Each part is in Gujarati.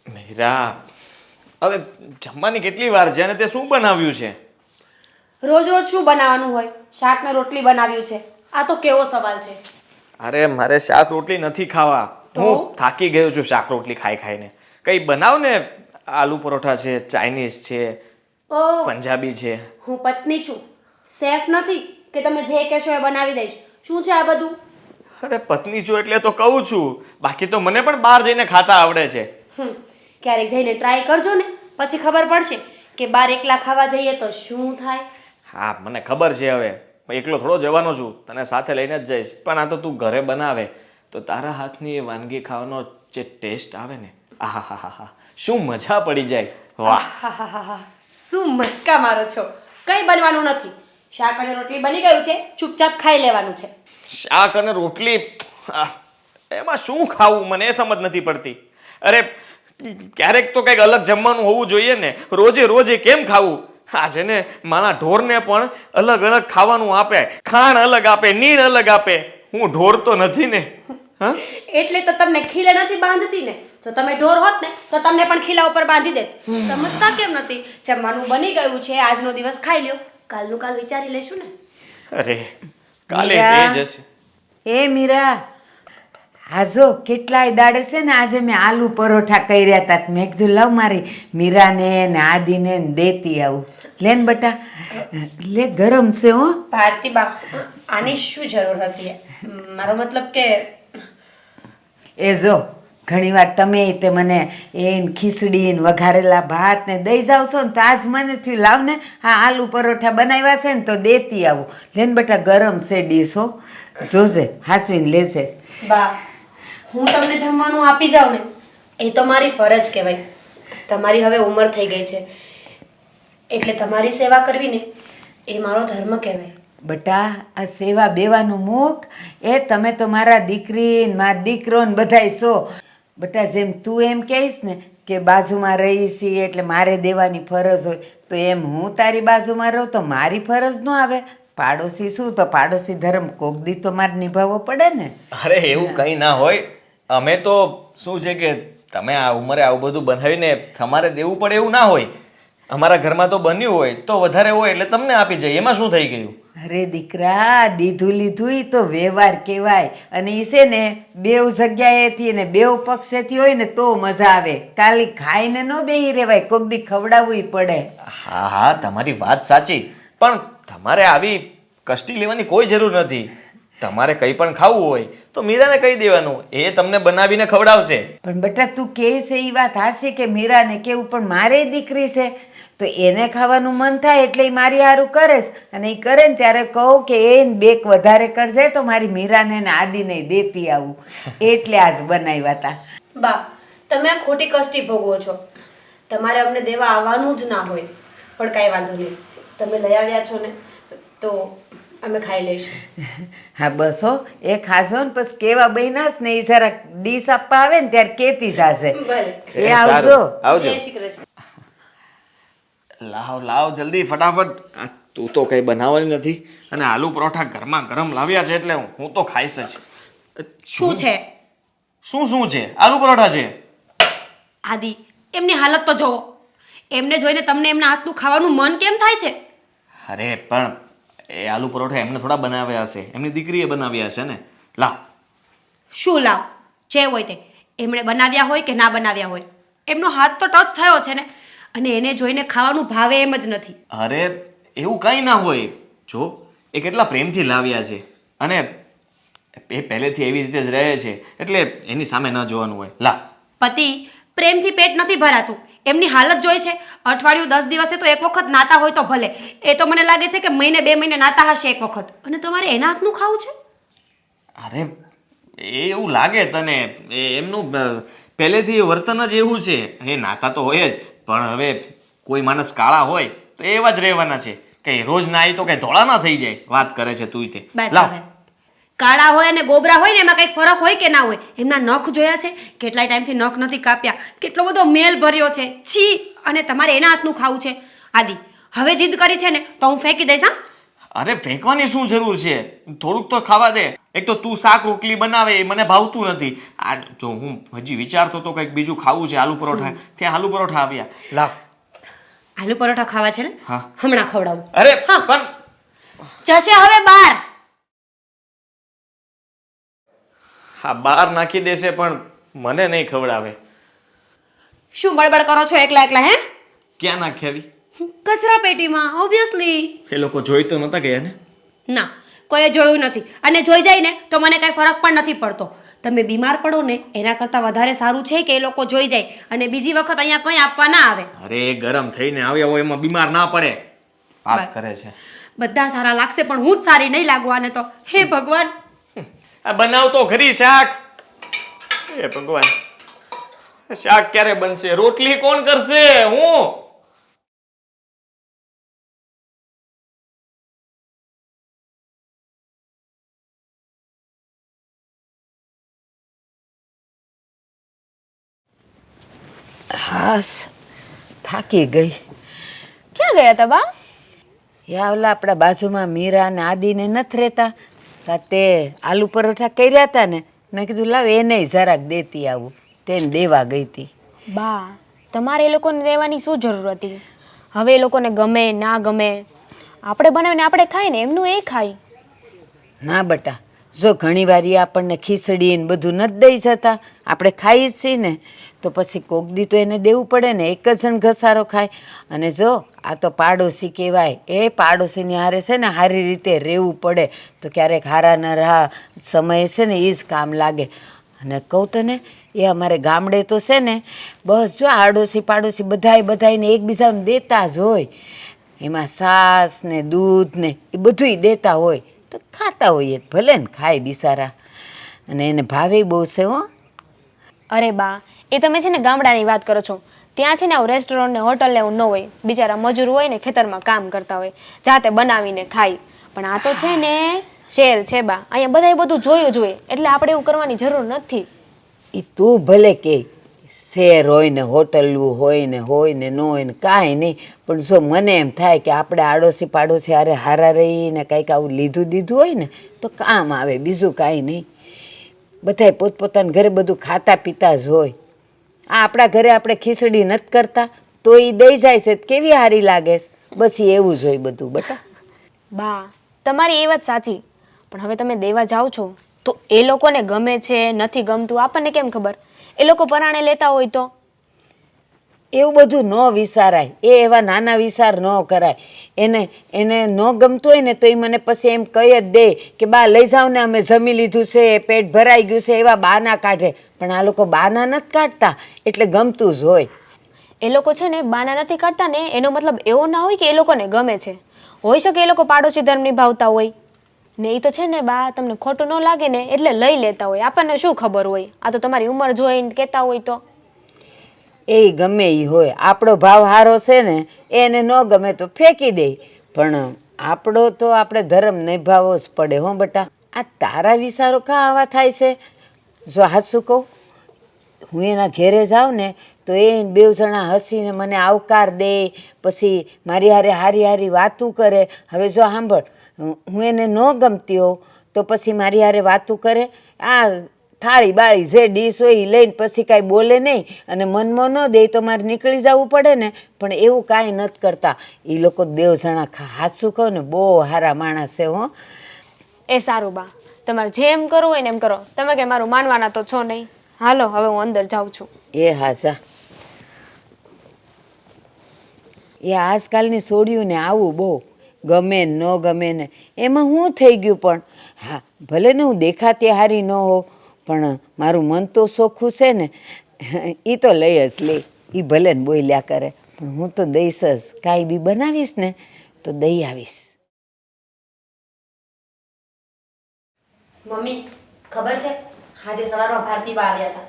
મીરા, હવે જમવાની કેટલી વાર છે અને તે શું બનાવ્યું છે? રોજ રોજ શું બનાવવાનું હોય? શાક ને રોટલી બનાવ્યું છે. આ તો કેવો સવાલ છે? અરે મારે શાક રોટલી નથી ખાવા. તો? હું થાકી ગયો છું શાક રોટલી ખાઈ ખાઈને. કંઈ બનાવ ને, આલુ પરોઠા છે, ચાઇનીઝ છે, ઓહ, પંજાબી છે. હું પત્ની છું, શેફ નથી કે તમે જે કહેશો એ બનાવી દઈશ. શું છે આ બધું? અરે પત્ની છું એટલે તો કહું છું, બાકી તો મને પણ બહાર જઈને ખાતા આવડે છે. ક્યારેક જઈને ટ્રાય કરજો ને, પછી ખબર પડશે કે બાર એકલા ખાવા જઈએ તો શું થાય. હા, મને ખબર છે. હવે એકલો થોડો જવાનો છું, તને સાથે લઈને જ જઈશ. પણ આ તો તું ઘરે બનાવે તો તારા હાથની એ વાનગી ખાવાનો જે ટેસ્ટ આવે ને, આહાહાહા, શું મજા પડી જાય. વાહ! આહાહાહા, શું મસ્કા મારો છો. કંઈ બનવાનું નથી. શાક અને રોટલી બની ગયું છે, ચૂપચાપ ખાઈ લેવાનું છે. શાક અને રોટલી, એમાં શું ખાવું મને એ સમજ નથી પડતી. અરે ક્યારેક તો કંઈક અલગ જમવાનું હોવું જોઈએ ને. રોજે રોજે કેમ ખાવું? હા છે ને, મારા ઢોરને પણ અલગ અલગ ખાવાનું આપે, ખાણ અલગ આપે, નીણ અલગ આપે. હું ઢોર તો નથી ને. હા, એટલે તો તમને ખીલે નથી બાંધતી ને. જો તમે ઢોર હોત ને તો તમને પણ ખીલા ઉપર બાંધી દેત. સમજતા કેમ નથી? જમવાનું બની ગયું છે, આજનો દિવસ ખાઈ લ્યો, કાલનું કાલ વિચારી લેશું ને. અરે કાલે મીરા, તે જશે. એ મીરા, હાજો કેટલાય દાડે છે ને આજે મેં આલુ પરોઠા કર્યા હતા. મેં કીધું લાવ મારી મીરાને ને આદિને ને દેતી આવું. લે ને બટા, લે, ગરમ છે હો. ભારતી બા, આની શું જરૂર હતી? મારો મતલબ કે એ જો ઘણીવાર તમે તે મને ખીચડી ને વઘારેલા ભાત ને દઈ જાવ છો ને, તો આજ મને થયું લાવ ને હા આલુ પરોઠા બનાવ્યા છે ને તો દેતી આવું. લે ને બેટા, ગરમ છે ડીશ હો, જોજે હાસવીને લેશે. બા, હું તમને જમવાનું આપી જાઉં ને એ તો મારી ફરજ કહેવાય. તમારી હવે ઉંમર થઈ ગઈ છે એટલે તમારી સેવા કરવી ને એ મારો ધર્મ કહેવાય. બટા, આ સેવા બેવાનું મૂક. એ તમે તો મારા દીકરી ને મારા દીકરો ને બધાય છો. બટા, જેમ તું એમ કહીશ ને કે બાજુમાં રહી છી એટલે મારે દેવાની ફરજ હોય, તો એમ હું તારી બાજુમાં રહું તો મારી ફરજ ન આવે? પાડોશી શું, તો પાડોશી ધર્મ કોક દી તો મારે નિભાવવો પડે ને. અરે એવું કંઈ ના હોય. અમે તો શું છે કે તમે આ ઉંમરે આવું બધું બનાવીને તમારે દેવું પડે એવું ના હોય. અમારા ઘરમાં તો બન્યું હોય તો વધારે હોય એટલે તમને આપી જાય, એમાં શું થઈ ગયું? અરે દીકરા, દીધું લીધું ઈ તો વ્યવહાર કહેવાય. અને એ છે ને બેવ જગ્યાએથી ને બેવ પક્ષેથી હોય ને તો મજા આવે. ખાલી ખાઈને ન બેહી રહેવાય, કોક દી ખવડાવવું પડે. હા હા, તમારી વાત સાચી, પણ તમારે આવી કષ્ટી લેવાની કોઈ જરૂર નથી. તમારે કંઈ પણ ખાવું હોય તો મીરાને કહી દેવાનું, એ તમને બનાવીને ખવડાવશે. પણ બેટા, તું કહે છે એ વાત હાચી કે મીરાને કેવું, પણ મારે દીકરી છે તો એને ખાવાનું મન થાય એટલે એ મારી હારું કરે છે. અને એ કરે ને ત્યારે કહું કે એને બેક વધારે કરજે તો મારી મીરાને ને આદિને દેતી આવું, એટલે આજ બનાવ્યા હતા. બા, તમે આ ખોટી કષ્ટી ભોગવો છો. તમારે અમને દેવા આવવાનું જ ના હોય. પણ કાંઈ વાંધો નહીં, તમે લઈ આવ્યા છો ને તો અમે ખાઈ લઈશું. હા બસ હો, એ ખાશો ને પછી કેવા બન્યાસ ને એ જરાક ડીશ આપવા આવે ને ત્યારે કેતી જાશે. ભલે. એ આવજો. આવજો. જય શ્રી કૃષ્ણ. લાવ લાવ જલ્દી ફટાફટ. તું તો કંઈ બનાવવાની નથી અને આલુ પરોઠા ગરમા ગરમ લાવ્યા છે એટલે હું તો ખાઈશ જ. શું છે? શું છે? આલુ પરોઠા છે. આદિ, એમની હાલત તો જોવો. એમને જોઈને તમને એમના હાથનું ખાવાનું મન કેમ થાય છે? અરે પણ એ આલુ પરોઠા એમને થોડા બનાવ્યા હશે, એમની દીકરીએ બનાવ્યા હશે ને. લાવ. શું લાવ? જે હોય તે. એમણે બનાવ્યા હોય કે ના બનાવ્યા હોય, એમનો હાથ તો ટચ થયો છે ને, અને એને જોઈને ખાવાનું ભાવે એમ જ નથી. અરે એવું કંઈ ના હોય. જો એ કેટલા પ્રેમથી લાવ્યા છે અને એ પહેલેથી એવી રીતે જ રહે છે એટલે એની સામે ન જોવાનું હોય. લા. પતિ, પ્રેમથી પેટ નથી ભરાતું. એમની હાલત જોઈ છે. અઠવાડિયું 10 દિવસે તો એક વખત નાતા હોય તો ભલે, એ તો મને લાગે છે કે મહિને 2 મહિને નાતા હશે એક વખત, અને તમારે એના હાથનું ખાવું છે? અરે એ એવું લાગે તને, એમનું પહેલેથી વર્તન જ એવું છે. એ નાતા તો હોય જ, પણ હવે કોઈ માણસ કાળા હોય તો એવા જ રહેવાના છે. કે રોજ નાઈ તો કઈ ધોળા ના થઈ જાય. વાત કરે છે તું તે. બસ લાવ. હવે. કાળા હોય અને ગોબરા હોય ને એમાં કંઈક ફરક હોય કે ના હોય? એમના નખ જોયા છે? કેટલાય ટાઈમથી નખ નથી કાપ્યા, કેટલો બધો મેલ ભર્યો છે. છી! અને તમારે એના હાથનું ખાવું છે? આદિ, હવે જીદ કરી છે ને તો હું ફેંકી દઈશ. હા, અરે ફેંકવાની શું જરૂર છે? થોડુંક તો ખાવા દે. એક તો તું શાક રોટલી બનાવે એ મને ભાવતું નથી. આ જો હું હજી વિચારતો તો કંઈક બીજું ખાવું છે, આલુ પરોઠા. ત્યાં આલુ પરોઠા આવ્યા. લાવ. આલુ પરોઠા ખાવા છે ને? હા. હમણાં ખવડાવું. અરે હા. પણ જશે હવે બહાર. હા બહાર નાખી દેશે પણ મને નહીં ખવડાવે. શું બળબડ કરો છો એકલા એકલા હે? ક્યાં નાખી આવી? કચરા પેટીમાં ઓબ્વિયસલી. એ લોકો જોઈ તો નતા ગયા ને? ના, કોઈએ જોયું નથી. અને જોઈ જાય ને તો મને કાંઈ ફરક પણ નથી પડતો. તમે બીમાર પડો ને એના કરતાં વધારે સારું છે કે એ લોકો જોઈ જાય અને બીજી વખત અહીંયા કંઈ આપવા ના આવે. અરે ગરમ થઈને આવ્યા હોય એમાં બીમાર ના પડે. વાત બસ. કરે છે. બધા સારા લાગશે પણ હું જ સારી નહીં લાગુ આને તો. હે ભગવાન. આ બનાવતો ખરી શાક. એ ભગવાન, શાક ક્યારે બનશે? રોટલી કોણ કરશે? હું. હાસ થાકી ગઈ. ક્યાં ગયા તા બા? યા ઓલા આપણા બાજુમાં મીરા ને આદિને નથી રહેતા તા તે આલુ પરોઠા કર્યા હતા ને, મેં કીધું લાવ એને જરાક દેતી આવું, તેને દેવા ગઈ હતી. બા, તમારે એ લોકોને દેવાની શું જરૂર હતી? હવે એ લોકોને ગમે ના ગમે આપણે બનાવીને આપણે ખાય ને એમનું એ ખાય. ના બટા, જો ઘણી વાર ઈ આપણને ખીચડી ને બધું નથી દઈ જતા, આપણે ખાઈ જ છીએ ને, તો પછી કોક દી તો એને દેવું પડે ને. એક જ જણ ઘસારો ખાય. અને જો આ તો પાડોશી કહેવાય, એ પાડોશીની હારે છે ને સારી રીતે રહેવું પડે, તો ક્યારેક હારા ન રહા સમયે છે ને એ જ કામ લાગે. અને કહું તને, એ અમારે ગામડે તો છે ને બસ જો આડોશી પાડોશી બધાને એકબીજાને દેતા જ હોય. એમાં છાશ ને દૂધ ને એ બધુંય દેતા હોય, તો ખાતા હોઈએ ભલે ને ખાય બિચારા. અને એને ભાવે બહુ છે હો. અરે બા, એ તમે છે ને ગામડાની વાત કરો છો. ત્યાં છે ને આવું રેસ્ટોરન્ટ ને હોટલ ને એવું ન હોય. બિચારા મજૂર હોય ને ખેતરમાં કામ કરતા હોય, જાતે બનાવીને ખાય. પણ આ તો છે ને શહેર છે બા, અહીંયા બધાએ બધું જોયું જોઈએ, એટલે આપણે એવું કરવાની જરૂર નથી. એ તું ભલે કે શેર હોય ને હોટલું હોય ને ન હોય ને કાંઈ નહીં, પણ જો મને એમ થાય કે આપણે આડોશી પાડોશી હારે હારા રહીને કંઈક આવું લીધું દીધું હોય ને તો કામ આવે, બીજું કાંઈ નહીં. બધાય પોતપોતાના ઘરે બધું ખાતા પીતા જ હોય. આ આપણા ઘરે આપણે ખીચડી નથી કરતા તો એ દઈ જાય છે તો કેવી સારી લાગે છે. બસ ઈ એવું જ હોય બધું બટા. બા, તમારી એ વાત સાચી, પણ હવે તમે દેવા જાઓ છો તો એ લોકોને ગમે છે નથી ગમતું આપણને કેમ ખબર? એ લોકો પરાણે લેતા હોય તો એવું બધું ન વિચારાય, એવા નાના વિચાર ન કરાય. એને ન ગમતું હોય ને તો એ મને પછી એમ કહી જ દે કે બા લઈ જાઓ ને, અમે જમી લીધું છે, પેટ ભરાઈ ગયું છે, એવા બાના કાઢે. પણ આ લોકો બાના નથી કાઢતા, એટલે ગમતું જ હોય. એ લોકો છે ને બાના નથી કાઢતા ને એનો મતલબ એવો ના હોય કે એ લોકોને ગમે છે. હોઈ શકે એ લોકો પાડોશી ધર્મ નિભાવતા હોય ને, એ તો છે ને બા તમને ખોટું ન લાગે ને એટલે લઈ લેતા હોય. આપણને શું ખબર હોય? આ તો તમારી ઉંમર જોઈને કહેતા હોય તો. એ ગમે એ હોય, આપણો ભાવ સારો છે ને, એને ન ગમે તો ફેંકી દે. પણ આપણો તો આપણે ધર્મ નિભાવવો જ પડે હો બટા. આ તારા વિચારો કાં આવા થાય છે? જો હાચું કહું, હું એના ઘેરે જાઉં ને તો એ બેવ જણા હસીને મને આવકાર દે, પછી મારી હારે હારી હારી વાતું કરે. હવે જો સાંભળ, હું એને ન ગમતી હોઉં તો પછી મારી હારે વાતું કરે, આ થાળી બાળી જે ડીશ હોય એ લઈને પછી કાંઈ બોલે નહીં, અને મનમાં ન દે તો મારે નીકળી જવું પડે ને. પણ એવું કાંઈ નથી કરતા એ લોકો. બેવ જણા હાચું કહું ને બહુ સારા માણસ છે હો. એ સારું બા, તમારે જેમ કરવું હોય ને એમ કરો. તમે કે મારું માનવાના તો છો નહીં. હાલો હવે હું અંદર જાઉં છું. એ હાસા, એ આજકાલની છોડ્યું ને આવું બહુ ગમે ને ન ગમે ને, એમાં હું થઈ ગયું. પણ હા ભલે ને હું દેખાતી હારી ન હો, પણ મારું મન તો ચોખ્ખું છે ને, એ તો લઈ જ લે. એ ભલે ને બોલ્યા કરે, પણ હું તો દઈશ જ. કાંઈ બી બનાવીશ ને તો દઈ આવીશ. મમ્મી, ખબર છે આજે સવારમાં ભારતીબા આવ્યા હતા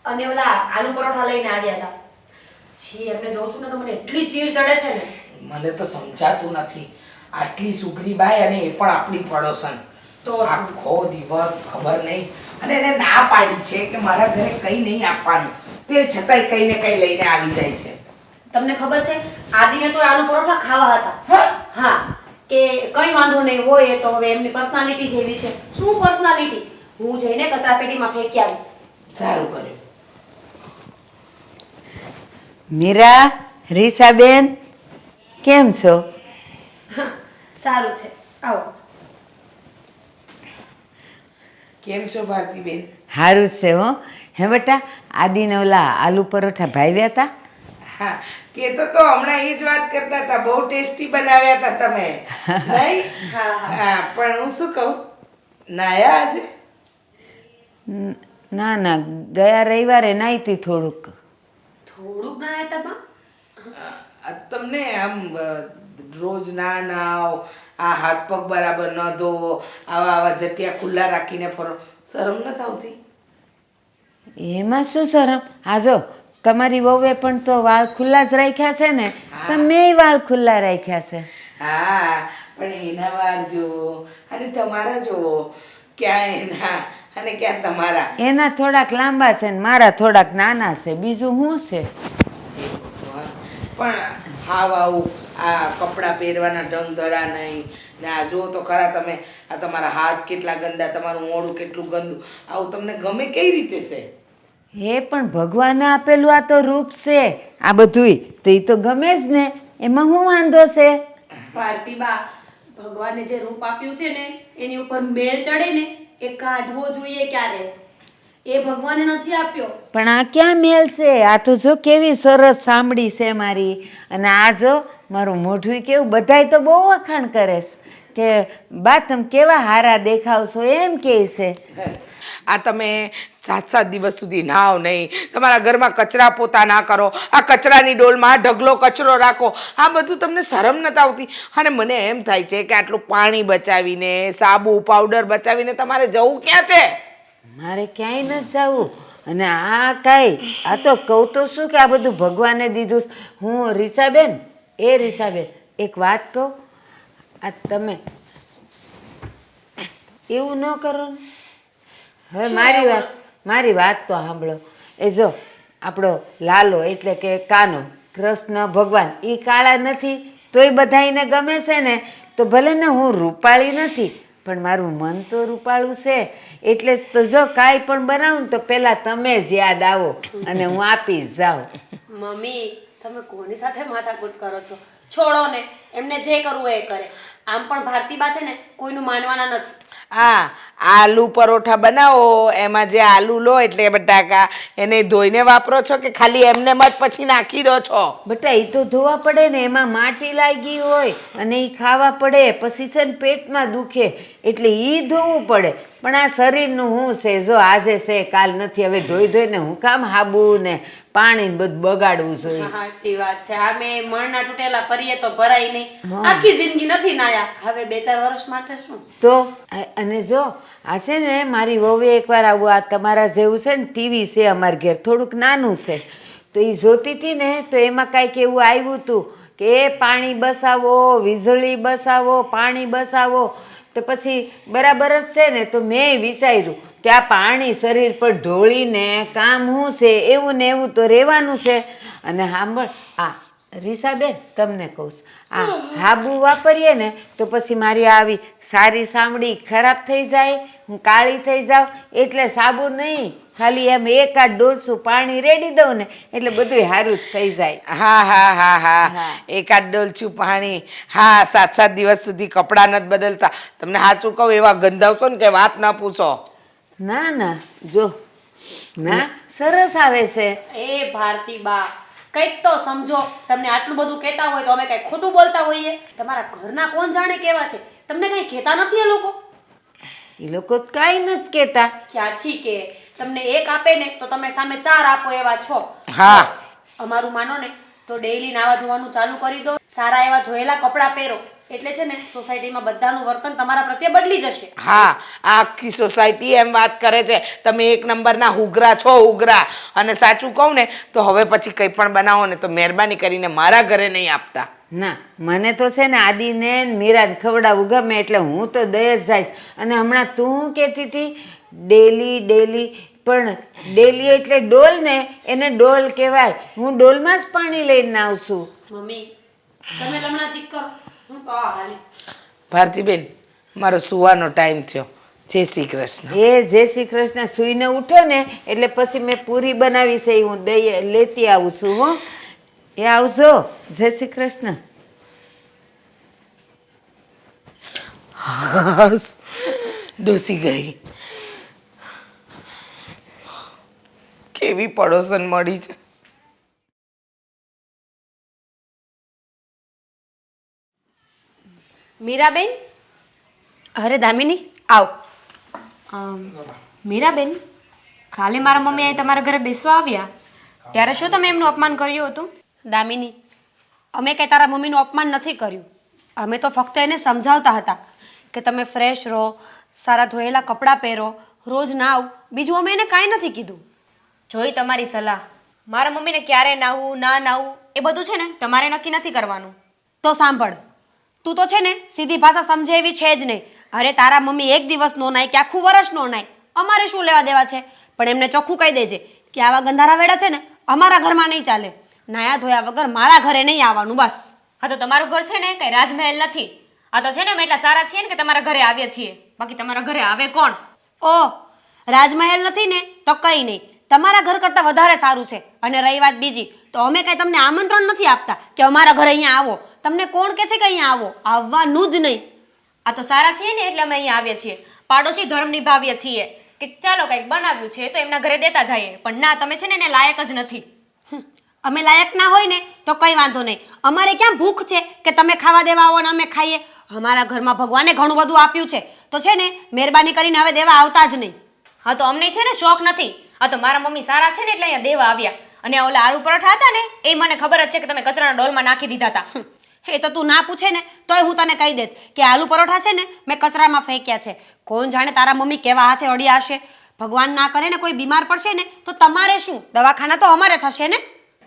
અને ઓલા આલુ પરોઠા લઈને આવ્યા હતા. છી એમને જોઉં છું ને તો મને એટલી ચીડ ચડે છે ને. મને તો સમજાતું નથી. આટલી સુગરી બાઈ અને એ પણ આપણી પડોસન. તો શું? આખો દિવસ ખબર નહીં. અને એને ના પાડી છે કે મારા ઘરે કંઈ નહીં આપવાનું, તે છતાંય કંઈ ને કંઈ લઈને આવી જાય છે. તમને ખબર છે આદિને તો આલુ પરોઠા ખાવા હતા. હા, કે કંઈ વાંધો નહીં હોય એ તો હવે એમની પર્સનાલિટી જેવી છે. શું પર્સનાલિટી? હું જઈને કચરાપેટીમાં ફેંકી આવી. સારું કર્યું. મીરા, રીસાબેન, કેમ છો? હા, સારું છે. આવો. કેમ છો ભારતીબેન? સારું છે હો. હે બેટા, આદિને ઓલા આલુ પરોઠા ભાવ્યા હતા? હા, કેતો તો હમણાં એ જ વાત કરતા હતા, બહુ ટેસ્ટી બનાવ્યા હતા તમે. નહીં? હા, પણ હું શું કહું, નાયા આજે? ના ના, ગયા રવિવારે નાહી હતી થોડુંક. થોડુંક ના હતા બા. તમને આમ રોજ ના નાવ, આ હાથ પગ બરાબર ન ધોવો, આવા જટિયા ખુલ્લા રાખીને ફરો, શરમ નથી આવતી? એમાં શું શરમ? હા જો, તમારી વહુએ પણ તો વાળ ખુલ્લા જ રાખ્યા છે ને, તમે વાળ ખુલ્લા રાખ્યા છે. હા, પણ એના વાર જો અને તમારા જો, ક્યાં એના અને ક્યાં તમારા. એના થોડાક લાંબા છે ને મારા થોડાક નાના છે, બીજું શું છે? પણ હાવ આવું આ કપડાં પહેરવાના ઢંગ ધડા નહીં ને આ જુઓ તો ખરા તમે, આ તમારા હાથ કેટલા ગંદા, તમારું મોઢું કેટલું ગંદુ, આવું તમને ગમે કઈ રીતે છે? એ પણ ભગવાને આપેલું આ તો રૂપ છે, આ બધુંય તો એ તો ગમે જ ને, એમાં શું વાંધો છે? ભારતીબા, ભગવાને જે રૂપ આપ્યું છે ને એની ઉપર મેલ ચડે ને એ કાઢવો જોઈએ ક્યારે. એ ભગવાને નથી આપ્યો. પણ આ ક્યાં મેલ છે? આ તો જો કેવી સરસ સાંભળી છે મારી, અને આ જો મારું મોઢું કેવું, બધાય તો બહુ વખાણ કરે છે કે બા તમે કેવા હારા દેખાવ છો, એમ કહે છે. આ તમે 7-7 દિવસ સુધી નાવ નહીં, તમારા ઘરમાં કચરા પોતા ના કરો, આ કચરાની ડોલમાં ઢગલો કચરો રાખો, આ બધું તમને શરમ નથી આવતી? અને મને એમ થાય છે કે આટલું પાણી બચાવીને, સાબુ પાવડર બચાવીને તમારે જવું ક્યાં છે? મારે ક્યાંય નથી જવું. અને આ કાંઈ, આ તો કહું તો શું કે આ બધું ભગવાને દીધું છે. હું રીસાબેન, રીસાબેન, એક વાત કહું, આ તમે એવું ન કરો ને. હવે મારી વાત તો સાંભળો. એ જો આપણો લાલો એટલે કે કાનો, કૃષ્ણ ભગવાન, એ કાળા નથી તોય બધાને ગમે છે ને. તો ભલે ને હું રૂપાળી નથી પણ મારું મન તો રૂપાળું છે, એટલે જ તો જો કાંઈ પણ બનાવું ને તો પહેલાં તમે જ યાદ આવો અને હું આપી જ જાઉં. મમ્મી, તમે કોની સાથે માથાકૂટ કરો છો? છોડો ને, એમને જે કરવું એ કરે. આમ પણ ભારતીબા છે ને કોઈનું માનવાના નથી. હા, આલુ પરોઠા બનાવો, એમાં જે આલુ લો એટલે બટાકા, એને ધોઈને વાપરો છો કે ખાલી એમને જ પછી નાખી દો છો? બટા એ તો ધોવા પડે ને, એમાં માટી લાગી હોય અને એ ખાવા પડે, પછી છે ને પેટમાં દુખે એટલે એ ધોવું પડે. પણ આ શરીરનું શું છે, જો આજે છે કાલ નથી, હવે ધોઈ ધોઈને હું કામ હાબુ ને પાણી ને બધું બગાડવું જોઈએ? સાચી વાત છે. આ મેં મણના તૂટેલા પરીએ તો ભરાય નહીં. આખી જિંદગી નથી નાયા, હવે 2-4 વર્ષ માટે શું? તો અને જો આ છે ને મારી વહુએ એકવાર આવું આ તમારા જેવું છે ને ટીવી છે અમારા ઘેર, થોડુંક નાનું છે, તો એ જોતી હતી ને તો એમાં કાંઈક એવું આવ્યું હતું કે પાણી બસાવો, વીજળી બસાવો, પાણી બસાવો. તો પછી બરાબર જ છે ને, તો મેં વિચાર્યું કે આ પાણી શરીર પર ઢોળીને કામ શું છે, એવું ને એવું તો રહેવાનું છે. અને સાંભળ, આ રીસાબેન તમને કહું છું, આ હાબુ વાપરીએ ને તો પછી મારી આવી સારી સાંભળી ખરાબ થઈ જાય, હું કાળી થઈ જાઉં, એટલે સાબુ નહીં, ખાલી એમ 1-8 ડોલસું પાણી રેડી દઉં ને એટલે બધું સારું જ થઈ જાય. હા હા હા હા, એકાદ ડોલચું પાણી. હા, 7-7 દિવસ સુધી કપડાં નથી બદલતા. તમને સાચું કહું, એવા ગંધાવશો ને કે વાત ના પૂછો. ના ના, જો ના સરસ આવે છે. એ ભારતીબા, કંઈક તો સમજો. તમને આટલું બધું કહેતા હોય તો અમે કઈ ખોટું બોલતા હોઈએ? તમારા ઘરના કોણ જાણે કેવા છે, તમને કઈ કહેતા નથી એ લોકો? એ લોકો તો કાંઈ નથી કહેતા. ક્યાંથી કે? તમને એક આપે ને તો તમે સામે 4 આપો એવા છો. હા, અમારું માનો ને તો ડેઈલી નાવા ધોવાનું ચાલુ કરી દો, સારા એવા ધોયેલા કપડાં પહેરો, એટલે છે ને સોસાયટીમાં બધાનું વર્તન તમારા પ્રત્યે બદલી જશે. હા, આખી સોસાયટી એમ વાત કરે છે તમે 1 નંબરના હુગરા છો, હુગરા. અને સાચું કહું ને તો હવે પછી કંઈ પણ બનાવો ને તો મહેરબાની કરીને મારા ઘરે નહીં આપતા. ના, મને તો છે ને આદિને મીરાને ખવડાવવું ગમે એટલે હું તો દઈ જ જઈશ. અને હમણાં તું કહેતી હતી ડેલી, પણ ડેલી એટલે ડોલ ને, એને ડોલ કહેવાય. હું ડોલમાં જ પાણી લઈને આવું છું. મમ્મી, તમે લમણા ચીક કરો. ભારતીબેન મારો સુવાનો ટાઈમ થયો. જય શ્રી કૃષ્ણ. એ જય શ્રી કૃષ્ણ. સૂઈને ઉઠો ને એટલે પછી મેં પૂરી બનાવી છે, હું લેતી આવું છું હો. એ આવજો. જય શ્રી કૃષ્ણ. હાસ, ડોસી ગઈ. કેવી પડોસન મળી છે. મીરાબેન, અરે દામિની આવ. મીરાબેન, કાલે મારા મમ્મી અહીં તમારા ઘરે બેસવા આવ્યા ત્યારે શું તમે એમનું અપમાન કર્યું હતું? દામિની, અમે કંઈ તારા મમ્મીનું અપમાન નથી કર્યું. અમે તો ફક્ત એને સમજાવતા હતા કે તમે ફ્રેશ રહો, સારા ધોયેલા કપડાં પહેરો, રોજ નાવ. બીજું અમે એને કાંઈ નથી કીધું. જોઈ તમારી સલાહ. મારા મમ્મીને ક્યારે નાવું ના નાવું એ બધું છે ને તમારે નક્કી નથી કરવાનું. તો સાંભળ, તું તો છે ને સીધી ભાષા સમજે એવી છે જ નહીં. અરે તારા મમ્મી એક દિવસ નો નાય કે આખું વર્ષ નો નાય, અમારે શું લેવા દેવા છે? પણ એમને ચોખ્ખું કહી દેજે કે આવા ગંધારા વેડા છે ને અમારા ઘરમાં નહીં ચાલે. નાયા ધોયા વગર મારા ઘરે નહીં આવવાનું, બસ. હા તો તમારું ઘર છે ને કઈ રાજમહેલ નથી. આ તો છે ને અમે એટલા સારા છીએ ને કે તમારા ઘરે આવીએ છીએ. બાકી તમારા ઘરે આવે કોણ? ઓ રાજમહેલ નથી ને તો કંઈ નહીં, તમારા ઘર કરતાં વધારે સારું છે. અને રહી વાત બીજી, તો અમે કાંઈ તમને આમંત્રણ નથી આપતા કે અમારા ઘરે અહીંયા આવો. તમને કોણ કહે છે કે અહીંયા આવો? આવવાનું જ નહીં. આ તો સારા છીએ ને એટલે અમે અહીંયા આવીએ છીએ. પાડોશી ધર્મ નિભાવીએ છીએ કે ચાલો કંઈક બનાવ્યું છે તો એમના ઘરે દેતા જઈએ. પણ ના, તમે છે ને એને લાયક જ નથી. અમે લાયક ના હોય ને તો કંઈ વાંધો નહીં. અમારે ક્યાં ભૂખ છે કે તમે ખાવા દેવા આવો ને અમે ખાઈએ? અમારા ઘરમાં ભગવાને ઘણું બધું આપ્યું છે, તો છે ને મહેરબાની કરીને હવે દેવા આવતા જ નહીં. હા તો અમને છે ને શોખ નથી. આ તો મારા મમ્મી સારા છે ને એટલે અહીંયા દેવા આવ્યા. અને ઓલા આલુ પરોઠા હતા ને એ મને ખબર જ છે કે તમે કચરાના ડોલમાં નાખી દીધા હતા. એ તો તું ના પૂછે ને તોય હું તને કહી દેત કે આલુ પરોઠા છે ને મેં કચરામાં ફેંક્યા છે. કોણ જાણે તારા મમ્મી કેવા હાથે અડ્યા હશે. ભગવાન ના કરે ને કોઈ બીમાર પડશે ને તો તમારે શું? દવાખાના તો અમારે થશે ને.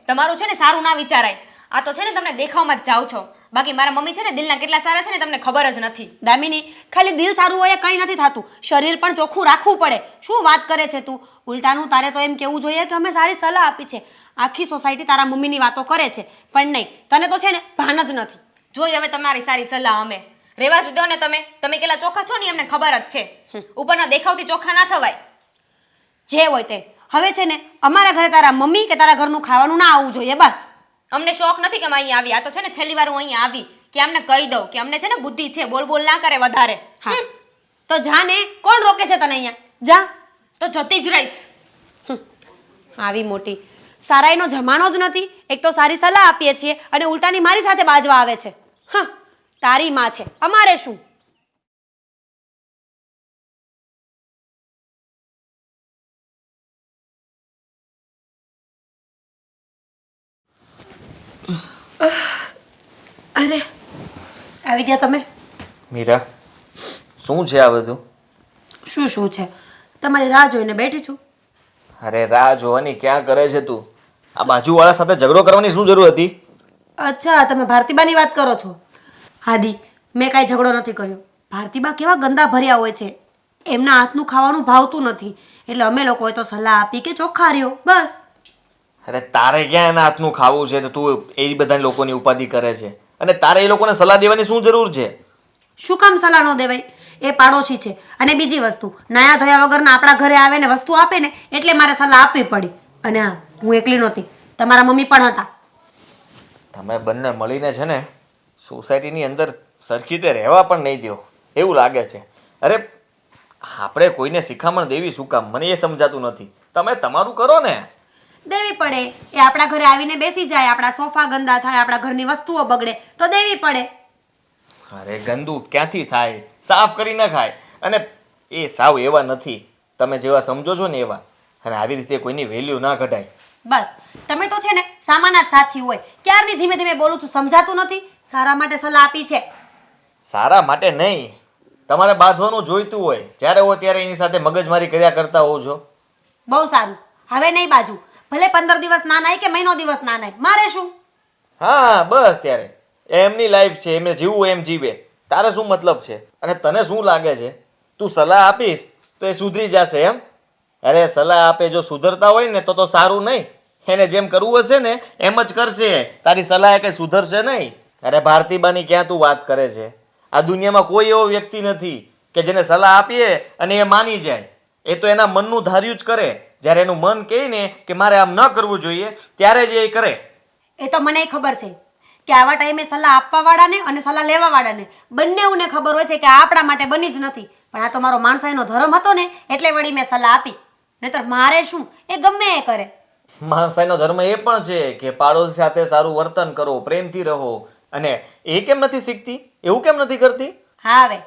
તમારું છે ને સારું ના વિચારાય. આ તો છે ને તમને દેખાવમાં જ જાઓ છો. બાકી મારા મમ્મી છે ને દિલના કેટલા સારા છે ને તમને ખબર જ નથી. દામિની, ખાલી દિલ સારું હોય એ કંઈ નથી થતું, શરીર પણ ચોખ્ખું રાખવું પડે. શું વાત કરે છે તું? ઉલટાનું તારે તો એમ કહેવું જોઈએ કે અમે સારી સલાહ આપી છે. આખી સોસાયટી તારા મમ્મીની વાતો કરે છે, પણ નહીં, તને તો છે ને ભાન જ નથી. જોઈ હવે તમારી સારી સલાહ અમે રેવા જ દો ને. તમે કેટલા ચોખ્ખા છો ને અમને ખબર જ છે. ઉપરના દેખાવથી ચોખ્ખા ના થવાય. જે હોય તે. હવે છે ને અમારા ઘરે તારા મમ્મી કે તારા ઘરનું ખાવાનું ના આવવું જોઈએ, બસ. અમને શોખ નથી કે અમે અહીંયા આવી. આ તો છે ને છેલ્લી વાર હું અહીંયા આવી કે અમને કહી દઉં કે અમને છે ને બુદ્ધિ છે, બોલ બોલ ના કરે વધારે. હા તો જા ને, કોણ રોકે છે તને અહીંયા? જા. તો જતી જ રહીશ. આવી મોટી સારાઈનો જમાનો જ નથી. એક તો સારી સલાહ આપીએ છીએ અને ઉલટાની મારી સાથે બાજવા આવે છે. હા, તારી માં છે, અમારે શું? અરે આવી ગયા તમે? મીરા, શું છે આ બધું? શું છે? તમારી રાહ જોઈને બેઠી છું. અરે રાહ જોવાની ક્યાં કરે છે તું? આ બાજુવાળા સાથે ઝઘડો કરવાની શું જરૂર હતી? અચ્છા, તમે ભારતીબાની વાત કરો છો? હાદી, મેં કાંઈ ઝઘડો નથી કર્યો. ભારતીબા કેવા ગંદા ભર્યા હોય છે, એમના હાથનું ખાવાનું ભાવતું નથી એટલે અમે લોકોએ તો સલાહ આપી કે ચોખ્ખા રહ્યો, બસ. અરે તારે ક્યાં એના હાથનું ખાવું છે તો તું એ બધા લોકોની ઉપાધિ કરે છે? અને તારે એ લોકોને સલાહ દેવાની શું જરૂર છે? શું કામ સલાહ ન દેવાય? એ પાડોશી છે. અને બીજી વસ્તુ, નાયા ધોયા વગરના આપણા ઘરે આવે ને વસ્તુ આપે ને એટલે મારે સલાહ આપવી પડી. અને હા, હું એકલી નહોતી, તમારા મમ્મી પણ હતા. તમે બંને મળીને છે ને સોસાયટીની અંદર સરખી રીતે રહેવા પણ નહીં દો એવું લાગે છે. અરે આપણે કોઈને શિખામણ દેવી શું કામ? મને એ સમજાતું નથી. તમે તમારું કરો ને. દેવી પડે. એ આપણા ઘરે આવીને બેસી જાય, આપણા સોફા ગંદા થાય, આપણા ઘરની વસ્તુઓ બગડે તો દેવી પડે. અરે ગંદુ ક્યાંથી થાય? સાફ કરી નખાય. અને એ સાવ એવા નથી, તમે જેવા સમજો છો ને એવા. અને આવી રીતે કોઈની વેલ્યુ ના ઘટાય. બસ, તમે તો છે ને સામાના જ સાથી હોય. ક્યારની ધીમે ધીમે બોલું છું, સમજાતું નથી? સારા માટે સલાહ આપી છે. સારા માટે નહીં, તમારે બાંધવાનું જોઈતું હોય, જ્યારે હોય ત્યારે એની સાથે મગજમારી કર્યા કરતા હોવ છો. બહુ સારું, હવે નહીં બાજુ. ભલે 15 દિવસ ના નાય કે મહિનો દિવસ ના નાય, મારે શું? હા બસ ત્યારે એમની લાઈફ છે, એમને જીવવું હોય એમ જીવે. તારે શું મતલબ છે? અને તને શું લાગે છે તું સલાહ આપીશ તો એ સુધરી જશે એમ? અરે સલાહ આપે જો સુધરતા હોય ને તો સારું નહીં. એને જેમ કરવું હશે ને એમ જ કરશે. તારી સલાહ કઈ સુધરશે નહીં. અરે ભારતીબાની ક્યાં તું વાત કરે છે? આ દુનિયામાં કોઈ એવો વ્યક્તિ નથી કે જેને સલાહ આપીએ અને એ માની જાય. એ તો એના મનનું ધાર્યું જ કરે. જ્યારે એનું મન કહે ને કે મારે આમ ન કરવું જોઈએ ત્યારે જ એ કરે. એ તો મને ખબર છે કે આવા ટાઈમે સલાહ આપવા વાળાને અને સલાહ લેવા વાળાને બંનેઉને ખબર હોય છે કે આ આપણા માટે બની જ નથી. પણ આ તો મારો માણસાઈનો ધર્મ હતો ને એટલે વળી મેં સલાહ આપી. નહીતર મારે શું, એ ગમે એ કરે. માણસાઈનો ધર્મ એ પણ છે કે પાડોશી સાથે સારું વર્તન કરો, પ્રેમથી રહો. અને એ કેમ નથી શીખતી? એવું કેમ નથી કરતી? હા હવે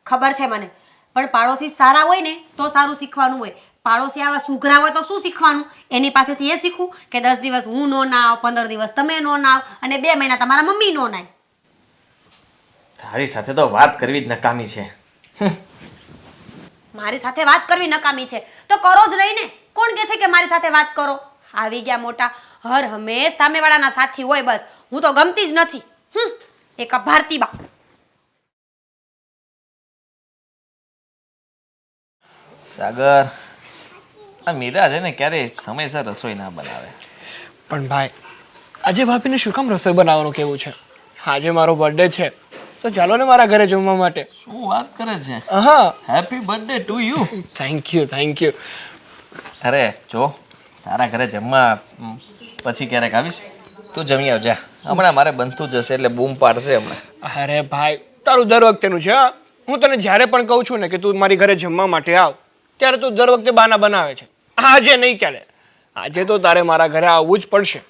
ખબર છે મને, પણ પાડોશી સારા હોય ને તો સારું શીખવાનું હોય. પાડોશી આવા સુઘરા હોય તો શું શીખવાનું? એની પાસેથી એ શીખવું કે 10 દિવસ હું નો નાવ, 15 દિવસ તમે નો નાવ અને 2 મહિના તમારા મમ્મી નો નાય. તારી સાથે તો વાત કરવી જ નકામી છે. મારી સાથે વાત કરવી નકામી છે તો કરો જ નહીં ને. કોણ કહે છે કે મારી સાથે વાત કરો? આવી ગયા મોટા, હર હંમેશ સામેવાળાના સાથી હોય. બસ હું તો ગમતી જ નથી. એક આ ભારતીબા. સાગર, આ મીરા છે ને ક્યારેય સમયસર રસોઈ ના બનાવે. પણ ભાઈ, આજે ભાભીને શું કામ રસોઈ બનાવવાનું કેવું છે? આજે મારો બર્થડે છે તો ચાલો ને મારા ઘરે જમવા માટે. શું વાત કરે છે? હા, happy birthday to you. Thank you thank you. અરે જો, તારા ઘરે જમવા પછી ક્યારેક આવીશ. તું જમી આવજા. હમણાં મારે બનતું જશે એટલે બૂમ પાડશે હમણાં. અરે ભાઈ, તારું દર વખતેનું છે હા. હું તને જ્યારે પણ કહું છું ને કે તું મારી ઘરે જમવા માટે આવ, ત્યારે તું દર વખતે બહાના બનાવે છે. આજે નહીં ચાલે. આજે તો તારે મારા ઘરે આવવું જ પડશે.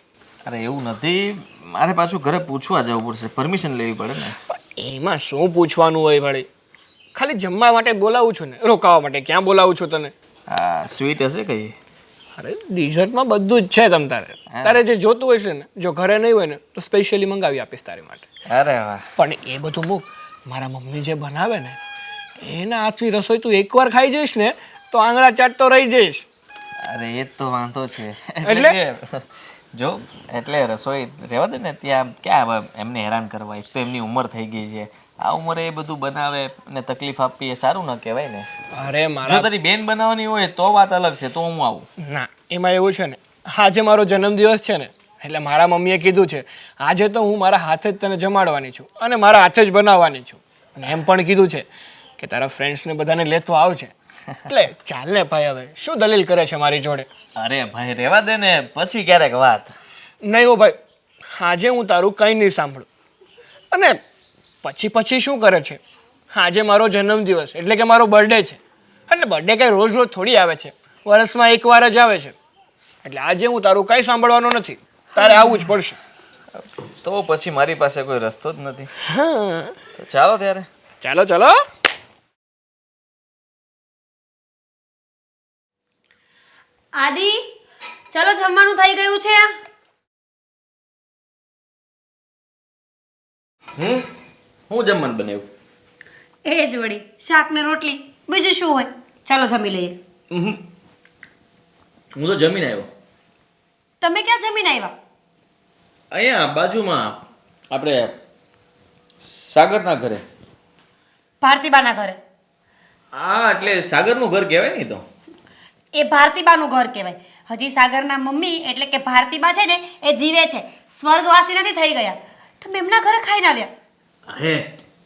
અરે એવું નથી, મારે પાછું ઘરે પૂછવા જવું પડશે, પરમિશન લેવી પડે ને. એમાં શું પૂછવાનું હોય વળી? ખાલી જમવા માટે બોલાવું છું ને, રોકાવા માટે ક્યાં બોલાવું છું તને? હા, સ્વીટ હશે કઈ? અરે ડિઝર્ટમાં બધું જ છે. તમ તારે જે જોતું હોય છે ને, જો ઘરે નહીં હોય ને તો સ્પેશિયલી મંગાવી આપીશ તારી માટે. અરે વાહ. પણ એ બધું મૂક. મારા મમ્મી જે બનાવે ને એના હાથની રસોઈ તું એકવાર ખાઈ જઈશ ને તો આંગળા ચાટતો રહી જઈશ. અરે એ જ તો વાંધો છે. એટલે? કે જો એટલે રસોઈ રહેવા દે ને, ત્યાં ક્યાં હવે એમને હેરાન કરવા? એક તો એમની ઉંમર થઈ ગઈ છે. આ ઉંમરે એ બધું બનાવે અને તકલીફ આપવી એ સારું ન કહેવાય ને. અરે જો મારા તારી બેન બનાવવાની હોય તો વાત અલગ છે, તો હું આવું. ના, એમાં એવું છે ને, આજે મારો જન્મદિવસ છે ને એટલે મારા મમ્મીએ કીધું છે આજે તો હું મારા હાથે જ તને જમાડવાની છું અને મારા હાથે જ બનાવવાની છું. અને એમ પણ કીધું છે કે તારા ફ્રેન્ડ્સને બધાને લેતો આવજે. એટલે ચાલ ને ભાઈ, હવે શું દલીલ કરે છે મારી જોડે? અરે ભાઈ રહેવા દે ને, પછી ક્યારેક વાત. નહીં હો ભાઈ, આજે હું તારું કંઈ નહીં સાંભળું. અને પછી શું કરે છે? આજે મારો જન્મદિવસ એટલે કે મારો બર્થડે છે. એટલે બર્થડે કંઈ રોજ રોજ થોડી આવે છે, વર્ષમાં એકવાર જ આવે છે. એટલે આજે હું તારું કંઈ સાંભળવાનું નથી, તારે આવવું જ પડશે. તો પછી મારી પાસે કોઈ રસ્તો જ નથી. હા, તો ચાલો ત્યારે. ચાલો ચાલો. આદિ, ચલો જમવાનું થઈ ગયું છે. હું જમવાનું બનાવ્યું? એ જ વળી શાક ને રોટલી, બીજું શું હોય? ચાલો જમી લઈએ. હું તો જમીને આવ્યો. તમે ક્યાં જમીને આવ્યા? અહીંયા બાજુમાં આપણે સાગરના ઘરે. ભારતીબાના ઘરે? હા, એટલે સાગરનું ઘર કહેવાય ને. તો એ ભારતીબાનું ઘર કહેવાય. હજી સાગરના મમ્મી એટલે કે ભારતીબા છે ને એ જીવે છે, સ્વર્ગવાસી નથી થઈ ગયા. તમે એમના ઘરે ખાઈને આવ્યા? અરે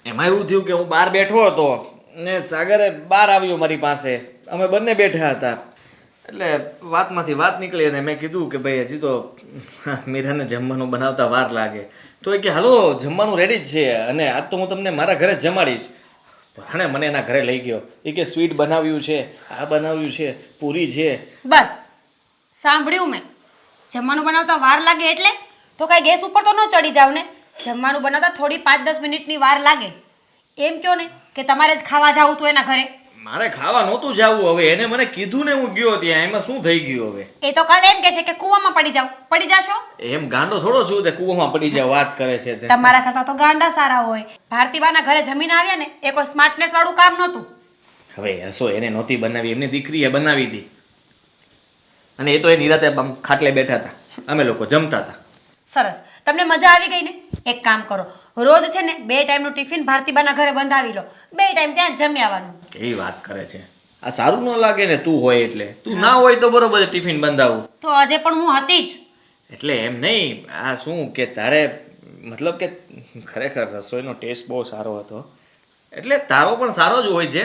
એમાં એવું થયું કે હું બહાર બેઠો હતો ને સાગરે બહાર આવ્યો મારી પાસે. અમે બંને બેઠા હતા એટલે વાતમાંથી વાત નીકળી અને મેં કીધું કે ભાઈ હજી તો મીરાને જમવાનું બનાવતા વાર લાગે. તો એ કે હાલો જમવાનું રેડી જ છે અને આજ તો હું તમને મારા ઘરે જ જમાડીશ. અને મને એના ઘરે લઈ ગયો. એ કે સ્વીટ બનાવ્યું છે, આ બનાવ્યું છે, પૂરી છે. બસ સાંભળ્યું મેં. જમવાનું બનાવતા વાર લાગે એટલે તો કાંઈ ગેસ ઉપર તો ન ચડી જાવ ને. જમવાનું બનાવતા થોડી 5-10 મિનિટની વાર લાગે. એમ કહો ને કે તમારે જ ખાવા જાવું તું એના ઘરે. મારે ખાવા નહોતું જાવું. હવે એને મને કીધું ને હું ગયો ત્યાં. એમાં શું થઈ ગયું હવે? એ તો કાલે એમ કહેશે કે કૂવામાં પડી જાવ. પડી જાશો? એમ ગાંડો થોડો છું તે કૂવામાં પડી જાય વાત કરે છે તે. તમારા કરતા તો ગાંડા સારા હોય. ભારતીબાના ઘરે જમીને આવ્યા ને એ કોઈ સ્માર્ટનેસ વાળું કામ નહોતું. હવે રસોઈ એને નહોતી બનાવી, એમની દીકરીએ બનાવી હતી. અને એ તો એ નિરાતે ખાટલે બેઠા હતા, અમે લોકો જમતા હતા. સરસ, તમને મજા આવી ગઈ ને? એક કામ કરો, રોજ છે ને 2 ટાઈમનું ટિફિન ભારતીબાના ઘરે બંધાવી લો. 2 ટાઈમ ત્યાં જ જમી આવવાનું. કેવી વાત કરે છે? આ સારું ન લાગે ને તું હોય એટલે. તું ના હોય તો બરોબર ટિફિન બંધાવું. તો આજે પણ હું હતી જ. એટલે એમ નહીં, આ શું કે તારે મતલબ કે ખરેખર રસોઈનો ટેસ્ટ બહુ સારો હતો. એટલે તારો પણ સારો જ હોય છે,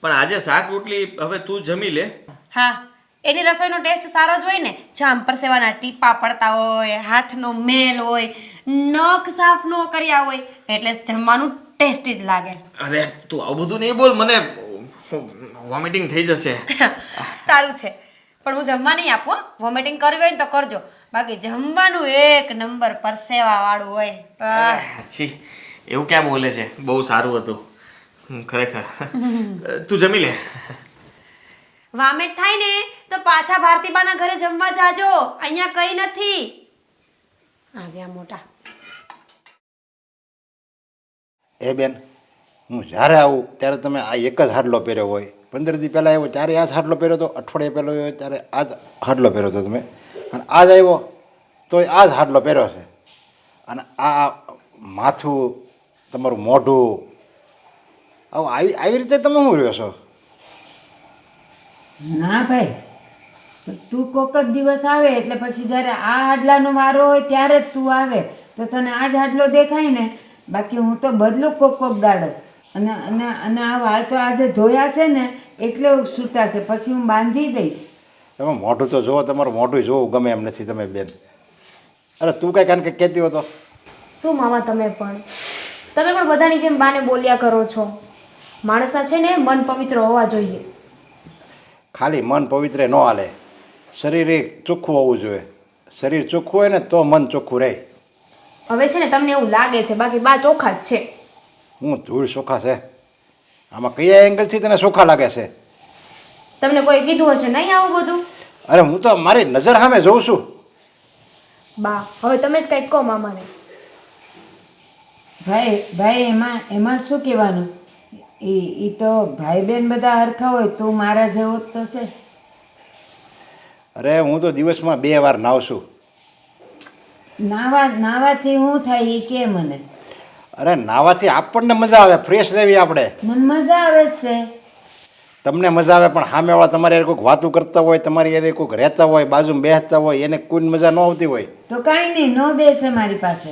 પણ આજે શાક રોટલી હવે તું જમી લે. હા, એની રસોઈનો ટેસ્ટ સારો જ હોય ને. જામ પરસેવાના ટીપા પડતા હોય, હાથનો મેલ હોય, નખ સાફ ન કર્યા હોય, એટલે જમવાનું ટેસ્ટી જ લાગે. અરે તું આવું બધું નહીં બોલ, મને વોમિટિંગ થઈ જશે. સારું છે, પણ હું જમવા નહીં આપું. વોમિટિંગ કરવી હોય ને તો કરજો, બાકી જમવાનું એક નંબર પરસેવા વાળું હોય. આહ. છી, એવું ક્યાં બોલે છે? બહુ સારું હતું ખરેખર. તું જમી લે. વામેટ થાય ને તો પાછા ભારતીબાના ઘરે જમવા જાજો, અહીંયા કઈ નથી. આવ્યા મોટા. એ બેન, હું જ્યારે આવું ત્યારે તમે આ એક જ હાડલો પહેર્યો હોય. 15 દી પહેલાં આવ્યો ત્યારે આ જ હાડલો પહેર્યો હતો, અઠવાડિયે પહેલો આવ્યો ત્યારે આ જ હાડલો પહેર્યો હતો તમે, અને આજ આવ્યો તોય આ જ હાડલો પહેર્યો છે. અને આ માથું, તમારું મોઢું, આવું આવી આવી રીતે તમે શું રહ્યો છો? ના ભાઈ, તું કોક જ દિવસ આવે એટલે પછી જ્યારે આ હાડલાનો વારો હોય ત્યારે જ તું આવે તો તને આ જ હાડલો દેખાય ને. બાકી હું તો બદલું કોક દાડો. અને અને અને આ વાળ તો આજે ધોયા છે ને એટલે છૂટા છે, પછી હું બાંધી દઈશ. તમે મોઢું તો જુઓ, તમારું મોઢું જોવું ગમે એમ નથી તમે બેન. અરે તું કાંઈ કારણ કે કહેતી હતો. શું મામા તમે પણ બધાની જેમ બાને બોલ્યા કરો છો. માણસના છે ને મન પવિત્ર હોવા જોઈએ. ખાલી મન પવિત્ર ન હાલે, શરીર એ ચોખ્ખું હોવું જોઈએ. શરીર ચોખ્ખું હોય ને તો મન ચોખ્ખું રહે. હવે છે ને તમને એવું લાગે છે, બાકી બા ચોખ્ખા જ છે. હું ધૂળ ચોખ્ખા છે? આમાં કયા એંગલથી તને ચોખ્ખા લાગે છે? તમને કોઈ કીધું હશે નહીં આવું બધું? અરે હું તો મારી નજર સામે જોઉં છું. બા હવે તમે જ કંઈક કહો મામાને. ભાઈ ભાઈ એમાં શું કહેવાનું? એ તો ભાઈ બહેન બધા હરખા હોય, તું મારા જેવો જ તો છે. અરે હું તો દિવસમાં 2 વાર નાહું છું. નાવાથી શું થાય એ કે મને? અરે નાહવાથી આપણને મજા આવે, ફ્રેશ રહેવી આપણે. મને મજા આવે છે. તમને મજા આવે પણ સામેવાળા તમારી યાર કોઈક વાતું કરતા હોય, તમારી યાર કોઈક રહેતા હોય, બાજુમાં બેસતા હોય, એને કોઈ મજા ન આવતી હોય તો કાંઈ નહીં, ન બેસે મારી પાસે,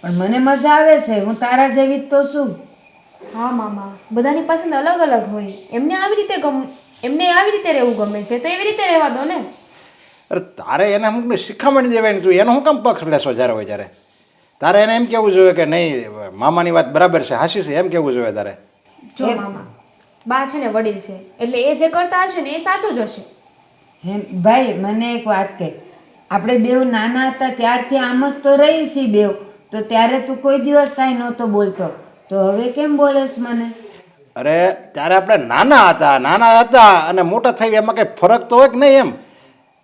પણ મને મજા આવે છે. હું તારા જેવી જ તો છું. હા મામા, બધાની પસંદ અલગ અલગ હોય. એમને આવી રીતે રહેવું ગમે છે તો એવી રીતે રહેવા દો ને. અરે તારે એને અમુકને શીખામણ દેવાય ને, તું એનો શું કામ પક્ષ લેશો જ્યારે હોય ત્યારે? તારે એને એમ કહેવું જોઈએ કે નહીં મામાની વાત બરાબર છે, હાસી છે, એમ કહેવું જોઈએ તારે. જો મામા, બા છે ને વડીલ છે એટલે એ જે કરતા હશે ને એ સાચું જ હશે. હે ભાઈ, મને એક વાત કહે. આપણે બેવ નાના હતા ત્યારથી આમ જ તો રહી છીએ બેવ, તો ત્યારે તું કોઈ દિવસ કાંઈ નહોતો બોલતો, તો હવે કેમ બોલેશ મને? અરે ત્યારે આપણે નાના હતા અને મોટા થઈ એમાં કંઈ ફરક તો હોય કે નહીં એમ?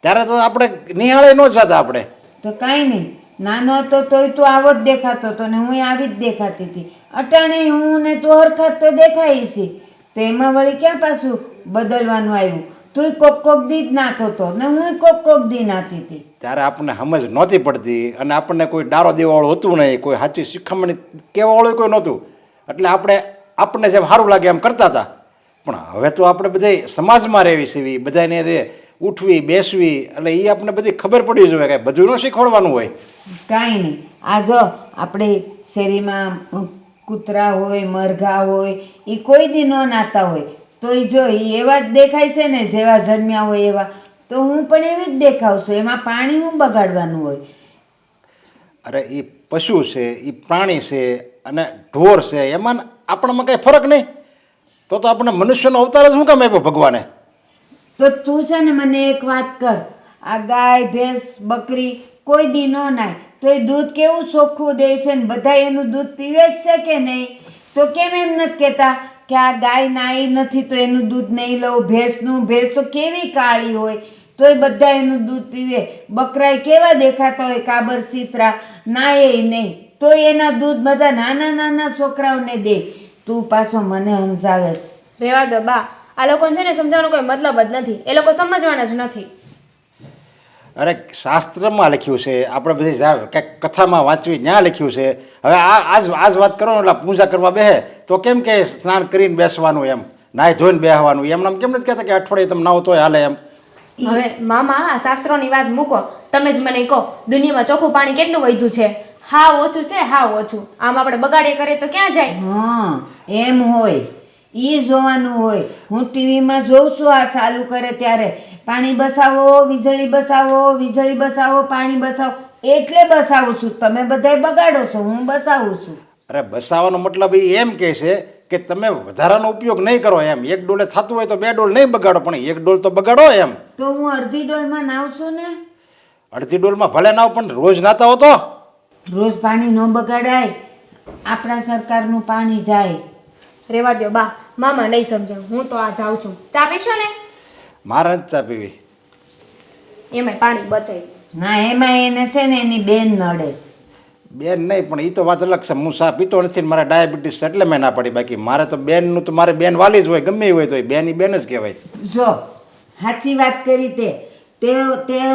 ત્યારે તો આપણે નિહાળે ન જતા આપણે. તો કાંઈ નહીં, નાનો હતો તોય તું આવો જ દેખાતો હતો ને હું આવી જ દેખાતી હતી. અટાણે હું ને તું હરખા તો દેખાઈ છી, તો એમાં વળી ક્યાં પાછું બદલવાનું આવ્યું? તું કોક દી જ નાતો હતો ને હું કોક દી નાતી હતી. ત્યારે આપણને સમજ નહોતી પડતી અને આપણને કોઈ ડારો દેવાવાળું હતું નહીં, કોઈ સાચી શીખમણી કહેવાવાળું કોઈ નહોતું, એટલે આપણને જેમ સારું લાગે એમ કરતા હતા. પણ હવે તો આપણે બધા સમાજમાં રહેવી છે, બધાને રે ઉઠવી બેસવી, એટલે એ આપણને બધી ખબર પડી જોઈએ કે બધું ન શીખવાડવાનું હોય. કાંઈ નહીં, આ જો આપણે શેરીમાં કૂતરા હોય, મરઘા હોય, એ કોઈ દી ન નાતા હોય તોય જો એ એવા જ દેખાય છે ને જેવા જન્મ્યા હોય એવા, તો હું પણ એવી જ દેખાવ છું. એમાં પાણી હું બગાડવાનું હોય? અરે એ પશુ છે, એ પ્રાણી છે અને ઢોર છે, એમાં આપણામાં કંઈ ફરક નહીં. તો આપણે મનુષ્યનો અવતાર જ શું કામ આપ્યો ભગવાને? તો તું છે ને મને એક વાત કર, આ ગાય ભેંસ બકરી કોઈ દી ન નાય તો એ દૂધ કેવું ચોખ્ખું દે છે ને બધા એનું દૂધ પીવે જ છે કે નહીં? તો કેમ એમ નથી કહેતા કે આ ગાય નાઈ નથી તો એનું દૂધ નહીં લઉં? ભેંસ તો કેવી કાળી હોય તોય બધા એનું દૂધ પીવે. બકરાય કેવા દેખાતા હોય કાબર ચિત્રા, નાય નહીં તોય એના દૂધ બધા નાના છોકરાઓને દે. તું પાછો મને સમજાવેશ? રેવા દો બા, આ લોકોને છે ને સમજાવવાનો કોઈ મતલબ જ નથી, એ લોકો સમજવાના જ નથી. અરે શાસ્ત્રમાં લખ્યું છે, આપણે બધી કંઈક કથામાં વાંચવી ત્યાં લખ્યું છે. હવે આજ વાત કરો ને એટલે પૂજા કરવા બેસે તો કેમ કે સ્નાન કરીને બેસવાનું, એમ નાહી ધોઈને બેસવાનું, એમનામ કેમ નથી કહેતા કે અઠવાડિયે તમે નાહો તોય હાલે એમ? હવે મામા આ શાસ્ત્રોની વાત મૂકો, તમે જ મને કહો દુનિયામાં ચોખ્ખું પાણી કેટલું વધ્યું છે? હાવ ઓછું છે હાવ ઓછું. આમ આપણે બગાડે કરીએ તો ક્યાં જાય? હા એમ હોય એ જોવાનું હોય. હું ટીવીમાં જોઉં છું આ ચાલુ કરે ત્યારે પાણી બસાવો વીજળી બસાવો વીજળી બસાવો પાણી બસાવો એટલે બસાવું છું. તમે બધાય બગાડો છો, હું બસાવું છું. અરે બસાવવાનો મતલબ એ એમ કહે છે કે તમે વધારાનો ઉપયોગ નહીં કરો એમ. એક ડોલે થતું હોય તો 2 ડોલ નહીં બગાડો, પણ એક ડોલ તો બગાડો એમ. તો હું અડધી ડોલમાં નાવું છું ને. અડધી ડોલમાં ભલે નાવ, પણ રોજ નાતા હો તો. રોજ પાણી ન બગાડાય, આપણા સરકારનું પાણી જાય. રેવા દ્યો બા, મામા નહીં સમજે. હું તો આ જાઉં છું. ચા પીશો ને? મારે જ ચા પીવી. એમાંય પાણી બચાય. ના એમાં એને છે ને એની બેન નડે છે. બેન નહીં, પણ એ તો વાત અલગ છે. હું ચા પીતો નથી ને મારે ડાયાબિટીસ છે એટલે મેં ના પાડી. બાકી મારે તો બેનનું તો મારે બેન વાલી જ હોય, ગમે એ હોય તો બેન ઈ બેન જ કહેવાય. જો સાચી વાત કરી તે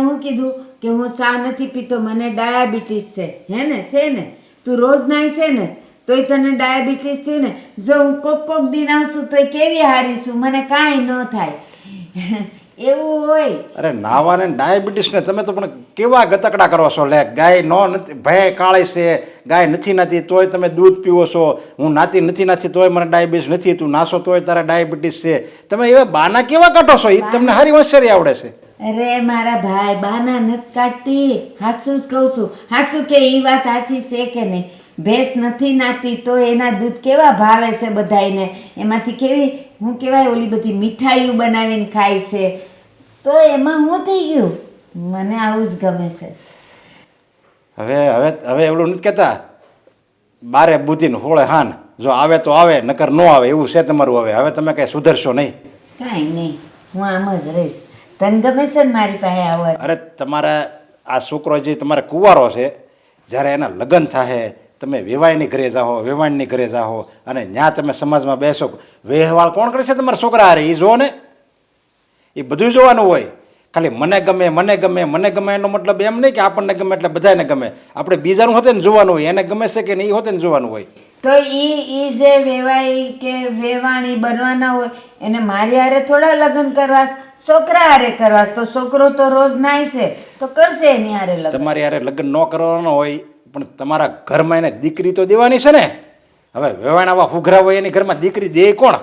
હું કીધું કે હું ચા નથી પીતો, મને ડાયાબિટીસ છે. હે ને છે ને તું રોજ નાય છે ને તોય તને ડાયાબિટીસ થયું ને. જો હું કોક દિન આવશું તોય કેવી હારી છું, મને કાંઈ ન થાય. એવું હોય. અરે નાવાને ડાયાબિટીસ ને તમે તો પણ કેવા ગતકડા કરો છો. લે ગાય નો નથી, ભય કાળી છે, ગાય નથી નાતી તોય તમે દૂધ પીવો છો. હું નાતી નથી તોય મને ડાયાબિટીસ નથી, તું નાસો તોય તારા ડાયાબિટીસ છે. તમે એવા બાના કેવા કાઢો છો? એ તમને હારી હોશિયારી આવડે છે. અરે મારા ભાઈ બાના નથી કાઢતી, હાચું જ કહું છું. હાચું કે એ વાત સાચી છે કે નહીં? ભેંસ નથી નાતી તો એના દૂધ કેવા ભાવે છે બધાયને. એમાંથી કેવી હું કહેવાય ઓલી બધી મીઠાઈઓ બનાવીને ખાય છે. તો એમાં હું થઈ ગયું, મને આવું જ ગમે છે. હવે હવે હવે એવું નથી કહેતા બારે બુદ્ધિને હોળે હાન, જો આવે તો આવે નકર ન આવે, એવું છે તમારું. હવે તમે કાંઈ સુધરશો નહીં. કાંઈ નહીં, હું આમ જ રહીશ. તને ગમે છે ને મારી પાસે આવવા? અરે તમારા આ છોકરો જે તમારે કુંવારો છે, જ્યારે એના લગ્ન થાય તમે વેવાઈની ઘરે જાઓ, વેવાણની ઘરે જાઓ અને ત્યાં તમે સમાજમાં બેસો, વ્યવહાર કોણ કરે છે તમારા છોકરા હારે? એ જુઓ ને, એ બધું જોવાનું હોય. ખાલી મને ગમે મને ગમે મને ગમે એનો મતલબ એમ નહીં કે આપણને ગમે એટલે બધાને ગમે. આપણે બીજાનું હોતે ને જોવાનું હોય, એને ગમે છે કે નહીં હોતે ને જોવાનું હોય. તો ઈ જે વેવાઈ કે વેવાણી બનવાના હોય એને મારી હારે થોડા લગ્ન કરવા, છોકરા હારે કરવા. તો છોકરો તો રોજ નાય છે તો કરશે એની હારે લગ્ન. તમારી હારે લગ્ન ન કરવાનો હોય, પણ તમારા ઘરમાં એને દીકરી તો દેવાની છે ને. હવે વેવાણ આવા હુઘરા હોય એની ઘરમાં દીકરી દે કોણ?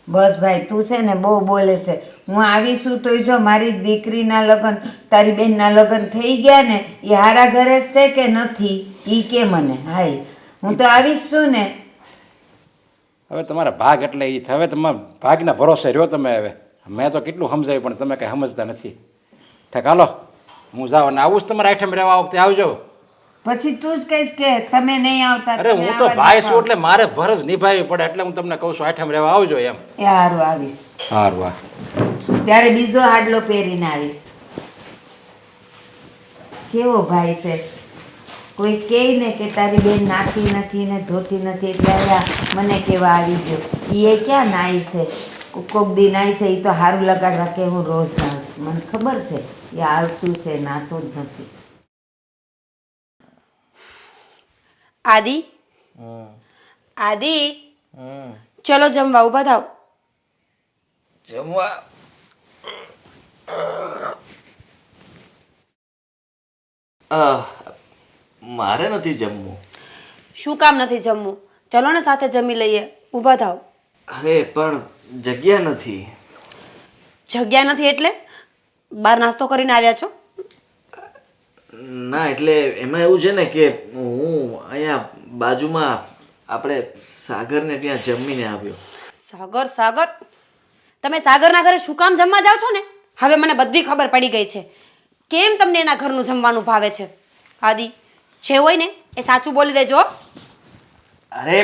બસ ભાઈ તું છે ને બહુ બોલે છે. હું આવીશું તો જો મારી દીકરીના લગ્ન તારી બેનના લગ્ન થઈ ગયા ને એ હારા ઘરે છે કે નથી એ કે મને. હાય હું તો આવીશ છું ને. હવે તમારા ભાગ એટલે એ હવે તમારા ભાગના ભરોસે રહ્યો તમે. હવે મેં તો કેટલું સમજાવ્યું પણ તમે કંઈ સમજતા નથી. ઠીક હાલો હું જાઉં અને આવું જ તમારા આઈટમ રહેવા આ વખતે આવજો. પછી તું જ કહીશ કે તમે નહીં આવતા. અરે હું તો ભાઈ છું એટલે મારે ફરજ નિભાવવી પડે, એટલે હું તમને કહું છું આઈટમ રહેવા આવજો એમ. એ હારું આવીશ. સારું વાહ. ત્યારે બીજો હાડલો પહેરીને આવીશ. કેવો ભાઈ છે, કોઈ કહે ને કે તારી બેન નાતી નથી ને ધોતી નથી એટલે અહીંયા મને કેવા આવી ગયો. એ ક્યાં નાઈ છે, કોક દી નાઈ છે. એ તો સારું લગાડવા કે હું રોજ નાઉં છું. મને ખબર છે એ આવતું છે, નાતો જ નથી. આદિ આદિ ચલો જમવા ઊભા થાવ. જમવા મારે નથી જમવું. શું કામ નથી જમવું? ચલો ને સાથે જમી લઈએ. ઊભા થાવ. અરે પણ જગ્યા નથી. જગ્યા નથી એટલે બહાર નાસ્તો કરીને આવ્યા છો? ના એટલે એમાં એવું છે ને કે હું અહીંયા બાજુમાં આપણે સાગરને ત્યાં જમીને આવ્યો. સાગર સાગર તમે સાગરના ઘરે શું કામ જમવા જાઓ છો ને? હવે મને બધી ખબર પડી ગઈ છે. કેમ તમને એના ઘરનું જમવાનું ભાવે છે? આદિ જે હોય ને એ સાચું બોલી દેજો. અરે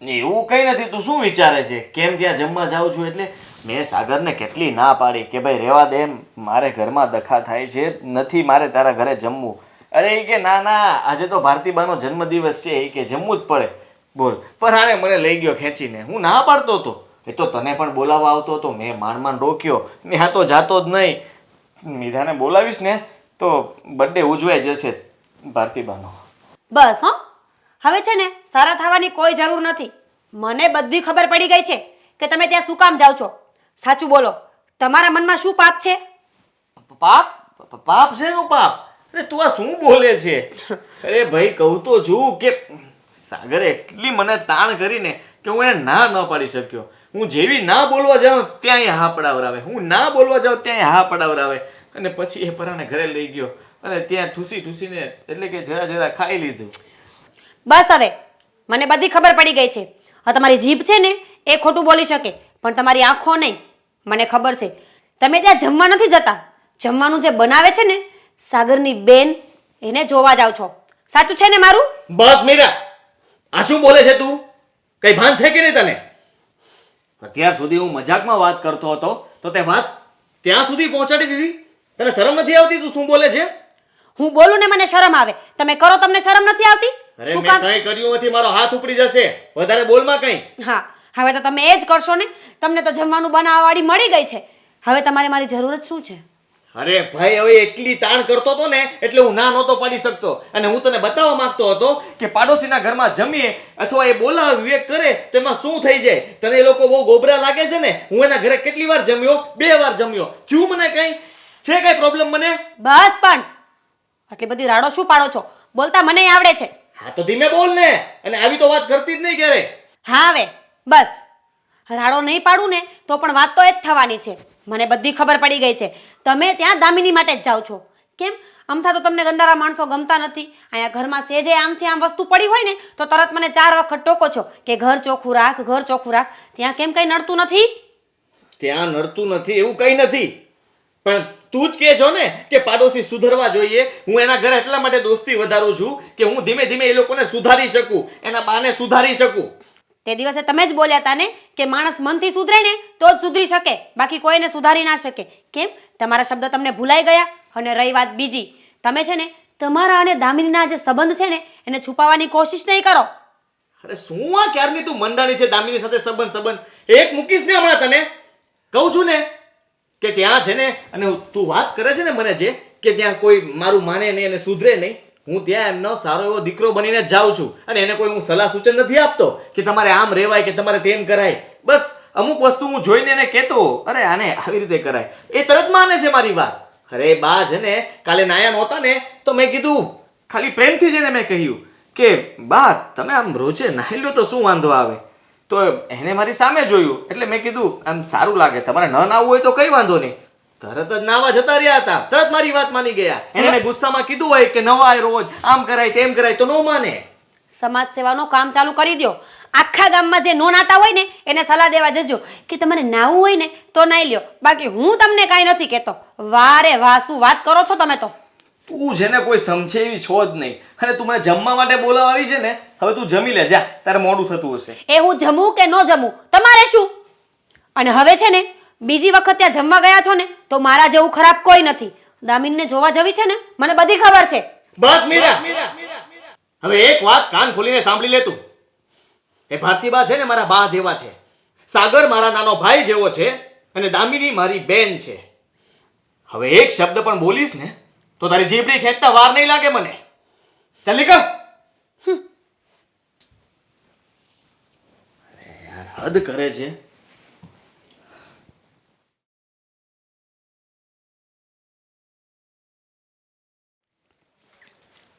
એવું કંઈ નથી. તું શું વિચારે છે કેમ ત્યાં જમવા જાઉં છું? એટલે મેં સાગરને કેટલી ના પાડી કે ભાઈ રહેવા દે, મારે ઘરમાં દખા થાય છે, નથી મારે તારા ઘરે જમવું. અરે એ કે ના ના આજે તો ભારતીબાનો જન્મદિવસ છે, એ કે જમવું જ પડે. બોલ, પણ આને મને લઈ ગયો ખેંચીને. હું ના પાડતો હતો. એ તો તને પણ બોલાવવા આવતો હતો, મેં માંડ રોક્યો ને. હા તો જાતો જ નહીં. મીરાને બોલાવીશ ને તો બર્થડે ઉજવાઈ જશે ભારતીબાનો. બસ હો, હવે છે ને સારા થવાની કોઈ જરૂર નથી. મને બધી ખબર પડી ગઈ છે કે તમે ત્યાં શું કામ જાઓ છો. સાચું બોલો, તમારા મનમાં શું પાપ છે? પાપ? પાપ છે નું પાપ? અરે તું આ શું બોલે છે? અરે ભાઈ કહું તો છું કે સાગરે એટલી મને તાણ કરીને કે હું એને ના ન પાડી શક્યો. હું જેવી ના બોલવા જાઉં ત્યાં એ હા પડાવરાવે, હું ના બોલવા જાઉં ત્યાં એ હા પડાવરાવે. અને પછી એ પરાને ઘરે લઈ ગયો અને ત્યાં ઠૂસીને એટલે કે જરા જરા ખાઈ લીધું. બસ હવે મને બધી ખબર પડી ગઈ છે. હવે તમારી જીભ છે ને એ ખોટું બોલી શકે પણ તમારી આંખો નહીં. મને ખબર છે તમે ત્યાં જમવા નથી જતા. જમવાનું જે બનાવે છે ને સાગરની બેન એને જોવા જાવ છો. સાચું છે ને મારું? બસ મીરા, આ શું બોલે છે તું? કઈ ભાન છે કે નહીં તને? અત્યાર સુધી હું મજાકમાં વાત કરતો હતો તો તે વાત ત્યાં સુધી પહોંચાડી દીધી. તને શરમ નથી આવતી? તું શું બોલે છે? હું બોલું ને મને શરમ આવે, તમે કરો તમને શરમ નથી આવતી? અરે શું મેં કામ? કઈ કર્યું નથી, મારો હાથ ઉપડી જશે. વધારે બોલમાં કઈ. હા હવે તો તમે એ જ કરશો ને. તમને તો જમવાનું બનાવવાવાળી મળી ગઈ છે. હવે તમારે મારી જરૂર જ શું છે? અરે ભાઈ હવે એકલી તાણ કરતો હતો ને એટલે હું ના નહોતો પાડી શકતો. અને હું તને બતાવવા માંગતો હતો કે પાડોશીના ઘરમાં જમીએ અથવા એ બોલાવે વિવેક કરે તો એમાં શું થઈ જાય. તને એ લોકો બહુ ગોબરા લાગે છે ને. હું એના ઘરે કેટલી વાર જમ્યો? 2 વાર જમ્યો. થયું મને કઈ? છે કઈ પ્રોબ્લેમ મને? બસ પણ આટલી બધી રાડો શું પાડો છો? બોલતા મને આવડે છે. હા તો ધીમે બોલ ને. અને આવી તો વાત કરતી જ નહીં ક્યારે. હા હવે બસ રાડો નહીં પાડું ને તો પણ વાત તો એ જ થવાની છે. મને બધી ખબર પડી ગઈ છે. તમે ત્યાં દામિની માટે જ જાઓ છો. કેમ? અમથા તો તમને ગંદારા માણસો ગમતા નથી. અહીંયા ઘરમાં સેજે આમથી આમ વસ્તુ પડી હોય ને તો તરત મને 4 વખત ટોકો છો કે ઘર ચોખ્ખું રાખ, ઘર ચોખ્ખું રાખ. ત્યાં કેમ કઈ નડતું નથી? ત્યાં નડતું નથી એવું કઈ નથી, પણ તું જ કહે છો ને કે પાડોશી સુધરવા જોઈએ. હું એના ઘરે એટલા માટે દોસ્તી વધારું છું કે હું ધીમે ધીમે એ લોકોને સુધારી શકું, એના બાને સુધારી શકું. તે દિવસે તમે જ બોલ્યા હતા ને કે માણસ મનથી સુધરે ને તો જ સુધરી શકે, બાકી કોઈને સુધારી ના શકે. કેમ? તમારા શબ્દ તમને ભૂલાઈ ગયા. અને રહી વાત બીજી, તમે છે ને તમારા અને દામિનીના જે સંબંધ છે ને એને છુપાવવાની કોશિશ નહીં કરો. અરે શું આ ક્યારની તું મંડાણી છે દામિની સાથે સંબંધ? એક મૂકીશ ને હમણાં તને કહું છું ને કે ત્યાં છે ને. અને તું વાત કરે છે ને મને જે કે ત્યાં કોઈ મારું માને નહીં અને સુધરે નહીં. હું ત્યાં એમનો સારો એવો દીકરો બનીને જ જાઉં છું અને એને કોઈ હું સલાહ સૂચન નથી આપતો કે તમારે આમ રહેવાય કે તમારે તેમ કરાય. બસ અમુક વસ્તુ હું જોઈને એને કહેતો, અરે આને આવી રીતે કરાય, એ તરત માને છે મારી વાત. અરે બા છે ને કાલે નાયા નહોતા ને તો મેં કીધું, ખાલી પ્રેમથી જ એને મેં કહ્યું કે બા તમે આમ રોજે નાહી લો તો શું વાંધો આવે? તો એને મારી સામે જોયું એટલે મેં કીધું આમ સારું લાગે, તમારે ન નાવું હોય તો કઈ વાંધો નહીં. તરત જ નાવા જતા રહ્યા હતા. તરત મારી વાત માની ગયા. એને મેં ગુસ્સામાં કીધું હોય કે નવાય રોજ આમ કરાય તેમ કરાય તો ન માને. સમાજ સેવાનું કામ ચાલુ કરી દો. આખા ગામમાં જે નો નાતા હોય ને એને સલાહ દેવા જજો કે તમારે નાવું હોય ને તો નાઈ લ્યો, બાકી હું તમને કાંઈ નથી કહેતો. વારે વાહ શું વાત કરો છો તમે તો. તું છે ને કોઈ સમજે એવી છો જ નહીં. અને તું મને જમવા માટે બોલાવા આવી છે ને, હવે તું જમી લે જા, તારે મોડું થતું હશે. એ હું જમું કે ન જમું તમારે શું? અને હવે છે ને બીજી વખત ત્યાં જમવા ગયા છો ને તો મારા જેવું ખરાબ કોઈ નથી. દામિનને જોવા જવી છે ને મને બધી ખબર છે. બસ મીરા, હવે એક વાત કાન ખોલીને સાંભળી લે તું. એ ભારતીબા છે ને મારા બા જેવા છે, સાગર મારા નાનો ભાઈ જેવો છે અને દામિની મારી બેન છે. હવે એક શબ્દ પણ બોલીશ ને તો તારી જીભડી ખેંચતા વાર નહીં લાગે મને. ચાલ નીકળ. યાર હદ કરે છે.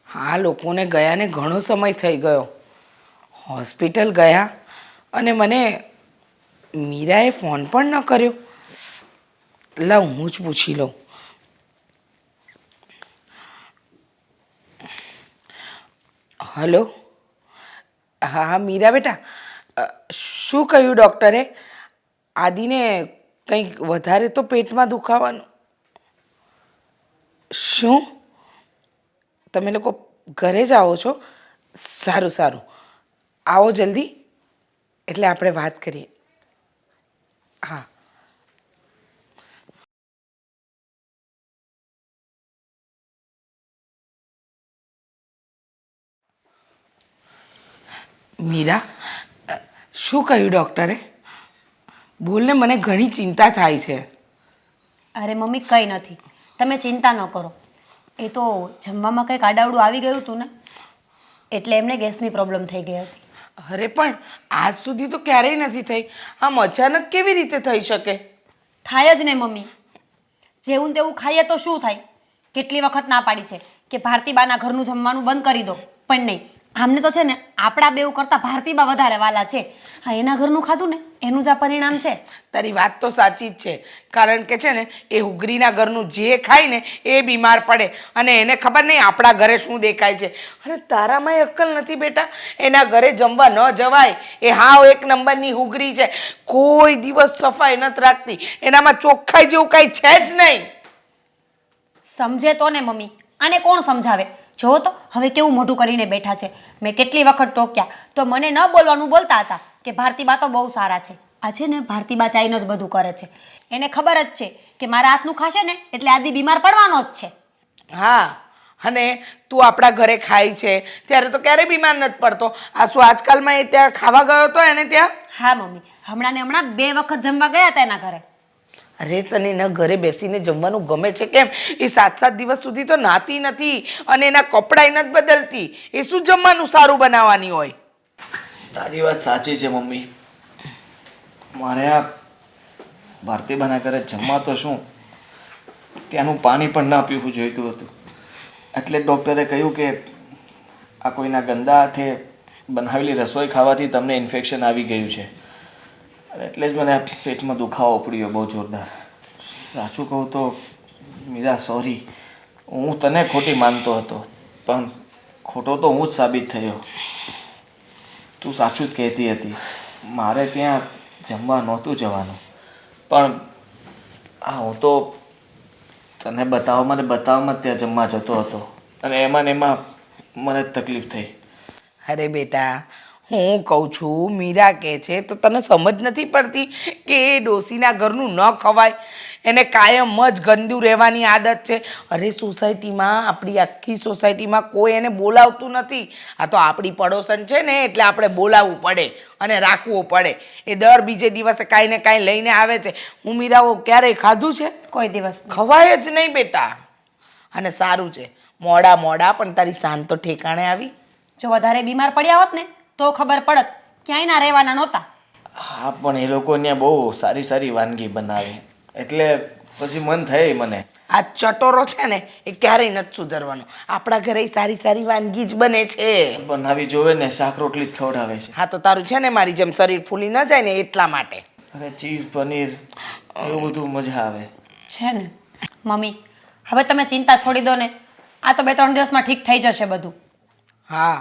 આ લોકોને ગયાને ઘણો સમય થઈ ગયો. હોસ્પિટલ ગયા અને મને મીરાએ ફોન પણ ન કર્યો. લાવ હું જ પૂછી લઉં. હલો, હા મીરા બેટા, શું કહ્યું ડૉક્ટરે? આદિને કંઈક વધારે તો પેટમાં દુખાવાનું. શું તમે લોકો ઘરે જ આવો છો? સારું સારું, આવો જલ્દી એટલે આપણે વાત કરીએ. હા. મીરા, શું કહ્યું ડૉક્ટરે? બોલને, મને ઘણી ચિંતા થાય છે. અરે મમ્મી કંઈ નથી, તમે ચિંતા ન કરો. એ તો જમવામાં કંઈક આડાવડું આવી ગયું હતું ને એટલે એમને ગેસની પ્રોબ્લેમ થઈ ગઈ હતી. અરે પણ આજ સુધી તો ક્યારેય નથી થઈ. આમ અચાનક કેવી રીતે થઈ શકે? થાય જ ને મમ્મી, જેવું ને તેવું ખાઈએ તો શું થાય? કેટલી વખત ના પાડી છે કે ભારતીબાના ઘરનું જમવાનું બંધ કરી દો, પણ નહીં. આમને તો છે ને આપણા બેઉ કરતાં ભારતીબા વધારે વાલા છે. હા, એના ઘરનું ખાધું ને એનું જ આ પરિણામ છે. તારી વાત તો સાચી જ છે, કારણ કે છે ને એ હુગરીના ઘરનું જે ખાય ને એ બીમાર પડે, અને એને ખબર નહીં આપણા ઘરે શું દેખાય છે. અને તારામાં અક્કલ નથી બેટા, એના ઘરે જમવા ન જવાય. એ હાવ એક નંબરની હુગરી છે, કોઈ દિવસ સફાઈ નથી રાખતી, એનામાં ચોખ્ખાઈ જેવું કાંઈ છે જ નહીં. સમજે તો ને મમ્મી, આને કોણ સમજાવે? જો તો હવે કેવું મોઢું કરીને બેઠા છે. મેં કેટલી વખત ટોક્યા તો મને ન બોલવાનું બોલતા હતા કે ભારતીબા તો બહુ સારા છે. આ છે ને ભારતીબા ચાઈનો જ બધું કરે છે. એને ખબર જ છે કે મારા હાથનું ખાશે ને એટલે આદિ બીમાર પડવાનો જ છે. હા, અને તું આપણા ઘરે ખાય છે ત્યારે તો ક્યારેય બીમાર નથી પડતો. આ શું આજકાલમાં એ ત્યાં ખાવા ગયો હતો એને ત્યાં? હા મમ્મી, હમણાં ને હમણાં 2 વખત જમવા ગયા હતા એના ઘરે. અરે તને એના ઘરે બેસીને જમવાનું ગમે છે કેમ? એ 7-7 દિવસ સુધી તો નાતી નથી અને એના કપડાં નથી બદલતી. એ શું જમવાનું સારું બનાવવાની હોય? તારી વાત સાચી છે મમ્મી. મારે આ ભારતીબાના ઘરે જમવા તો શું, ત્યાંનું પાણી પણ ના પીવું જોઈતું હતું. એટલે ડૉક્ટરે કહ્યું કે આ કોઈના ગંદા હાથે બનાવેલી રસોઈ ખાવાથી તમને ઇન્ફેક્શન આવી ગયું છે. એટલે જ મને પેટમાં દુખાવો પડ્યો બહુ જોરદાર. સાચું કહું તો મીરા, સોરી, હું તને ખોટી માનતો હતો, પણ ખોટો તો હું જ સાબિત થયો. તું સાચું જ કહેતી હતી, મારે ત્યાં જમવા નહોતું જવાનું, પણ આ હું તો તને બતાવવામાં જ ત્યાં જમવા જતો હતો, અને એમાં ને એમાં મને તકલીફ થઈ. અરે બેટા, હું કહું છું, મીરા કહે છે તો તને સમજ નથી પડતી કે એ ડોસીના ઘરનું ન ખવાય. એને કાયમ જ ગંદુ રહેવાની આદત છે. અરે સોસાયટીમાં, આપણી આખી સોસાયટીમાં કોઈ એને બોલાવતું નથી. આ તો આપણી પડોશણ છે ને એટલે આપણે બોલાવવું પડે અને રાખવું પડે. એ દર બીજે દિવસે કાંઈ ને કાંઈ લઈને આવે છે. હું મીરાઓ ક્યારેય ખાધું છે? કોઈ દિવસ ખવાય જ નહીં બેટા. અને સારું છે, મોડા પણ તારી શાન તો ઠેકાણે આવી. જો વધારે બીમાર પડ્યા હોત ને તો ખબર પડત, ક્યાંય ના રહેવાના નહોતા. હા, પણ એ લોકો ત્યાં બહુ સારી સારી વાનગી બનાવે એટલે પછી મન થાય મને. આ ચટોરો છે ને એ ક્યારેય નથી સુધરવાનો. આપણા ઘરે સારી સારી વાનગી જ બને છે. બનાવી જોવે ને, શાક રોટલી જ ખવડાવે છે. હા, તો તારું છે ને મારી જેમ શરીર ફૂલી ન જાય ને એટલા માટે. અરે ચીઝ, પનીર એવું બધું મજા આવે છે ને મમ્મી, હવે તમે ચિંતા છોડી દો ને. આ તો 2-3 દિવસમાં ઠીક થઈ જશે બધું. હા,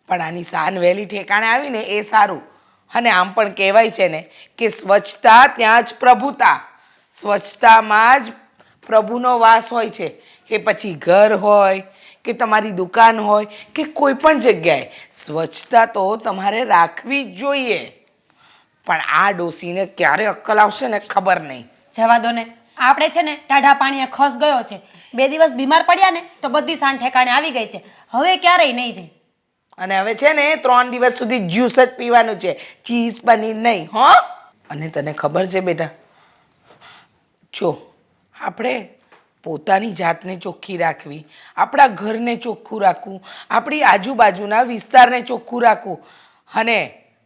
પણ આની શાન વહેલી ઠેકાણે આવીને એ સારું. અને આમ પણ કહેવાય છે ને કે સ્વચ્છતા ત્યાં જ પ્રભુતા. સ્વચ્છતામાં જ પ્રભુનો વાસ હોય છે. એ પછી ઘર હોય કે તમારી દુકાન હોય કે કોઈ પણ જગ્યાએ, સ્વચ્છતા તો તમારે રાખવી જ જોઈએ. પણ આ ડોસીને ક્યારે અક્કલ આવશે ને ખબર નહીં. જવા દો ને, આપણે છે ને ટાઢા પાણીએ ખસ ગયો છે. 2 દિવસ બીમાર પડ્યા ને તો બધી સાન ઠેકાણે આવી ગઈ છે. હવે ક્યારેય નહીં જાય. અને હવે છે ને 3 દિવસ સુધી જ્યુસ જ પીવાનું છે, ચીઝ પનીર નહીં. હો, અને તને ખબર છે બેટા, જો આપણે પોતાની જાતને ચોખ્ખી રાખવી, આપણા ઘરને ચોખ્ખું રાખવું, આપણી આજુબાજુના વિસ્તારને ચોખ્ખું રાખવું. અને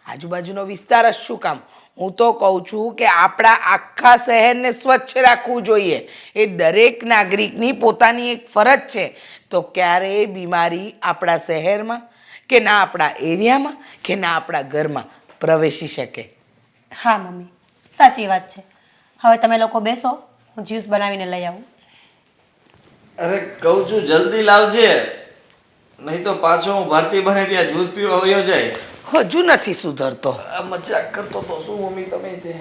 આજુબાજુનો વિસ્તાર જ શું કામ, હું તો કહું છું કે આપણા આખા શહેરને સ્વચ્છ રાખવું જોઈએ. એ દરેક નાગરિકની પોતાની એક ફરજ છે. તો ક્યારેય બીમારી આપણા શહેરમાં કે ના આપણા એરિયામાં કે ના આપણા ઘરમાં પ્રવેશી શકે. હા મમ્મી, સાચી વાત છે. હવે તમે લોકો બેસો, હું જ્યુસ બનાવીને લઈ આવું. અરે કહું છું જલ્દી લાવજે, નહીં તો પાછો હું ભારતી બને ત્યાં જ્યુસ પીવા વયો જાય. હજુ નથી સુધરતો. આ મજાક કરતો તો શું મમ્મી તમે તે.